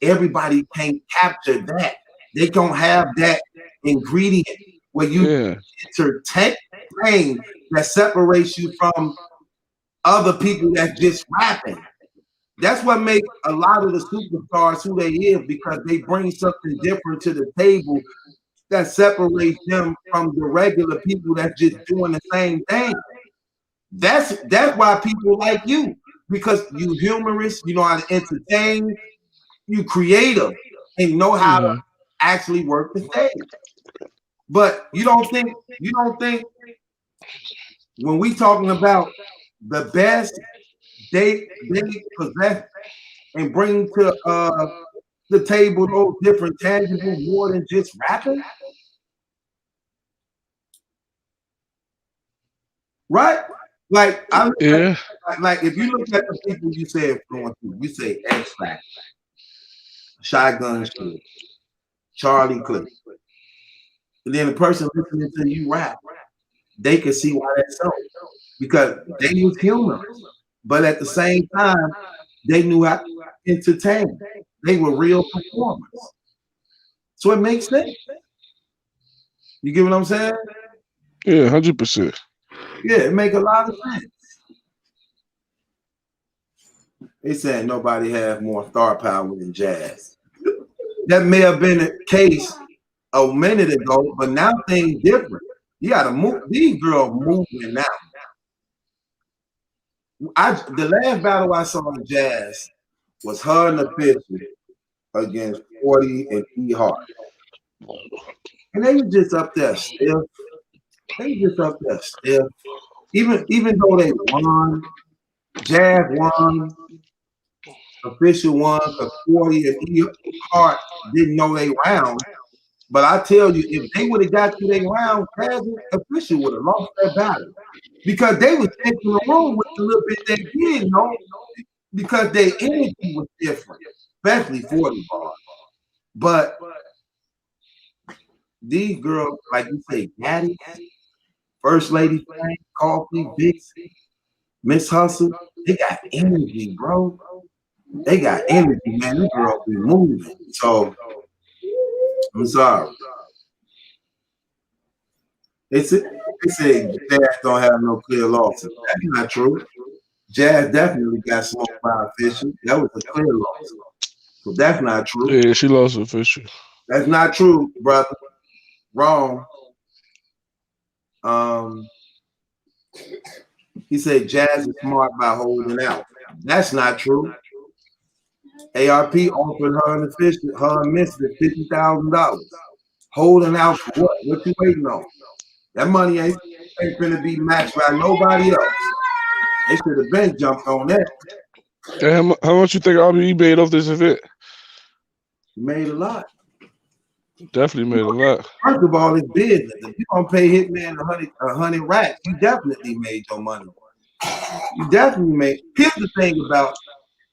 Everybody can't capture that. They don't have that ingredient where you entertain that separates you from other people that's just rapping. That's what makes a lot of the superstars who they is, because they bring something different to the table that separates them from the regular people that's just doing the same thing. That's why people like you, because you humorous, you know how to entertain, you creative, and know how to actually work the stage. But you don't think when we talking about the best they possess and bring to the table those different tangibles more than just rapping, right? Like I look Yeah. like if you look at the people you say influence, you say X Factor, Shotgun Shit, Charlie Cliff, and then the person listening to you rap, they can see why that's so because they was humorous, but at the same time, they knew how to entertain. They were real performers, so it makes sense. You get what I'm saying? Yeah, 100%. Yeah, it make a lot of sense. They said nobody has more star power than Jazz. That may have been the case a minute ago, but now things different. You gotta move. These girls moving now. The last battle I saw in Jazz was her and the Fisher against 40 and E Hart. And they were just up there still. They were just up there still. Even though they won, Jazz won, Official won, because 40 and E Hart didn't know they round. But I tell you, if they would have got to their round, Jazz and Official would have lost that battle. Because they was taking the room with a little bit they did, because their energy was different, especially 40 bars. But these girls, like you say, Daddy, First Lady Frank, Coffee, Bixie, Miss Hustle, they got energy, bro. They got energy, man. These girls be moving. So I'm sorry. They say Jazz don't have no clear losses. That's not true. Jazz definitely got smoked by Official. That was a clear loss. So that's not true. Yeah, she lost Official. That's not true, brother. Wrong. He said Jazz is smart by holding out. That's not true. ARP offered her and Official, her and Misfit $50,000. Holding out for what? What you waiting on? That money ain't gonna be matched by nobody else. They should have been jumped on that. And how much you think RBE made off this event? He made a lot. Definitely made a lot. First of all, it's business. If you don't pay Hitman 100 racks, you definitely made your money. You definitely made. Here's the thing about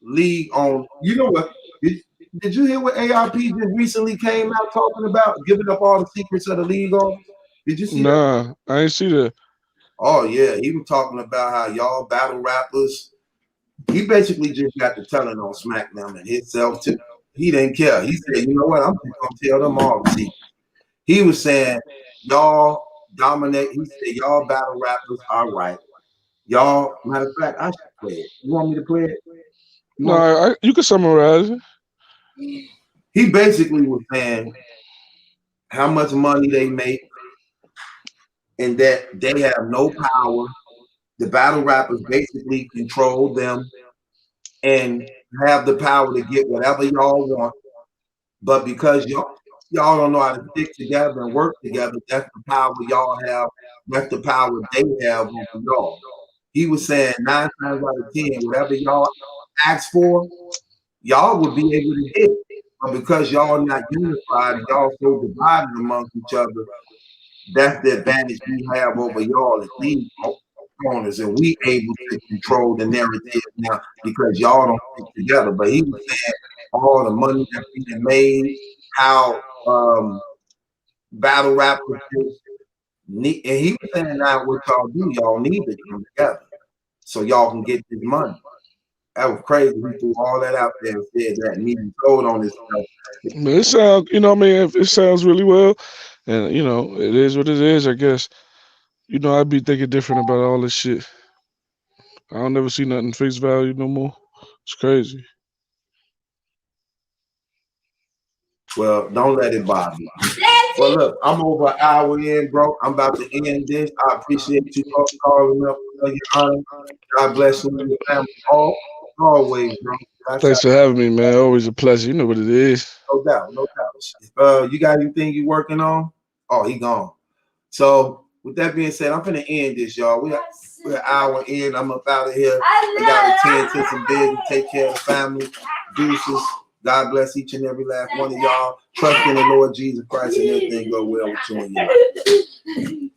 League on. You know what? Did you hear what ARP just recently came out talking about? Giving up all the secrets of the league on? Did you see that? Nah, I ain't see that. Oh, yeah. He was talking about how y'all battle rappers. He basically just got to telling on SmackDown and himself, too. He didn't care. He said, you know what? I'm just going to tell them all. See, he was saying, y'all dominate. He said, y'all battle rappers are right. Y'all, matter of fact, I should play it. You want me to play it? No, you can summarize it. He basically was saying how much money they make and that they have no power. The battle rappers basically control them and have the power to get whatever y'all want. But because y'all don't know how to stick together and work together, that's the power y'all have. That's the power they have over y'all. He was saying 9 times out of 10, whatever y'all ask for, y'all would be able to get it. But because y'all not unified and y'all so divided amongst each other, that's the advantage we have over y'all as lead owners, and we able to control the narrative now because y'all don't stick together. But he was saying all the money that's being made, how battle rappers need, and he was saying now what y'all do, y'all need to come together so y'all can get this money. That was crazy. He threw all that out there and said that, and he told on this stuff. It sounds, it sounds really well, and it is what it is. I guess, I'd be thinking different about all this shit. I don't never see nothing face value no more. It's crazy. Well, don't let it bother you. Well, look, I'm over an hour in, bro. I'm about to end this. I appreciate you calling up, your honor. God bless you and your family always, bro. Thanks for having me, man. Always a pleasure. You know what it is. No doubt, no doubt. You got anything you working on? Oh, he gone. So with that being said, I'm finna end this, y'all. We're an hour in. I'm up out of here. I gotta tend to some business, take care of the family. Deuces. God bless each and every last one of y'all. Trust in the Lord Jesus Christ and everything go well with you and your life.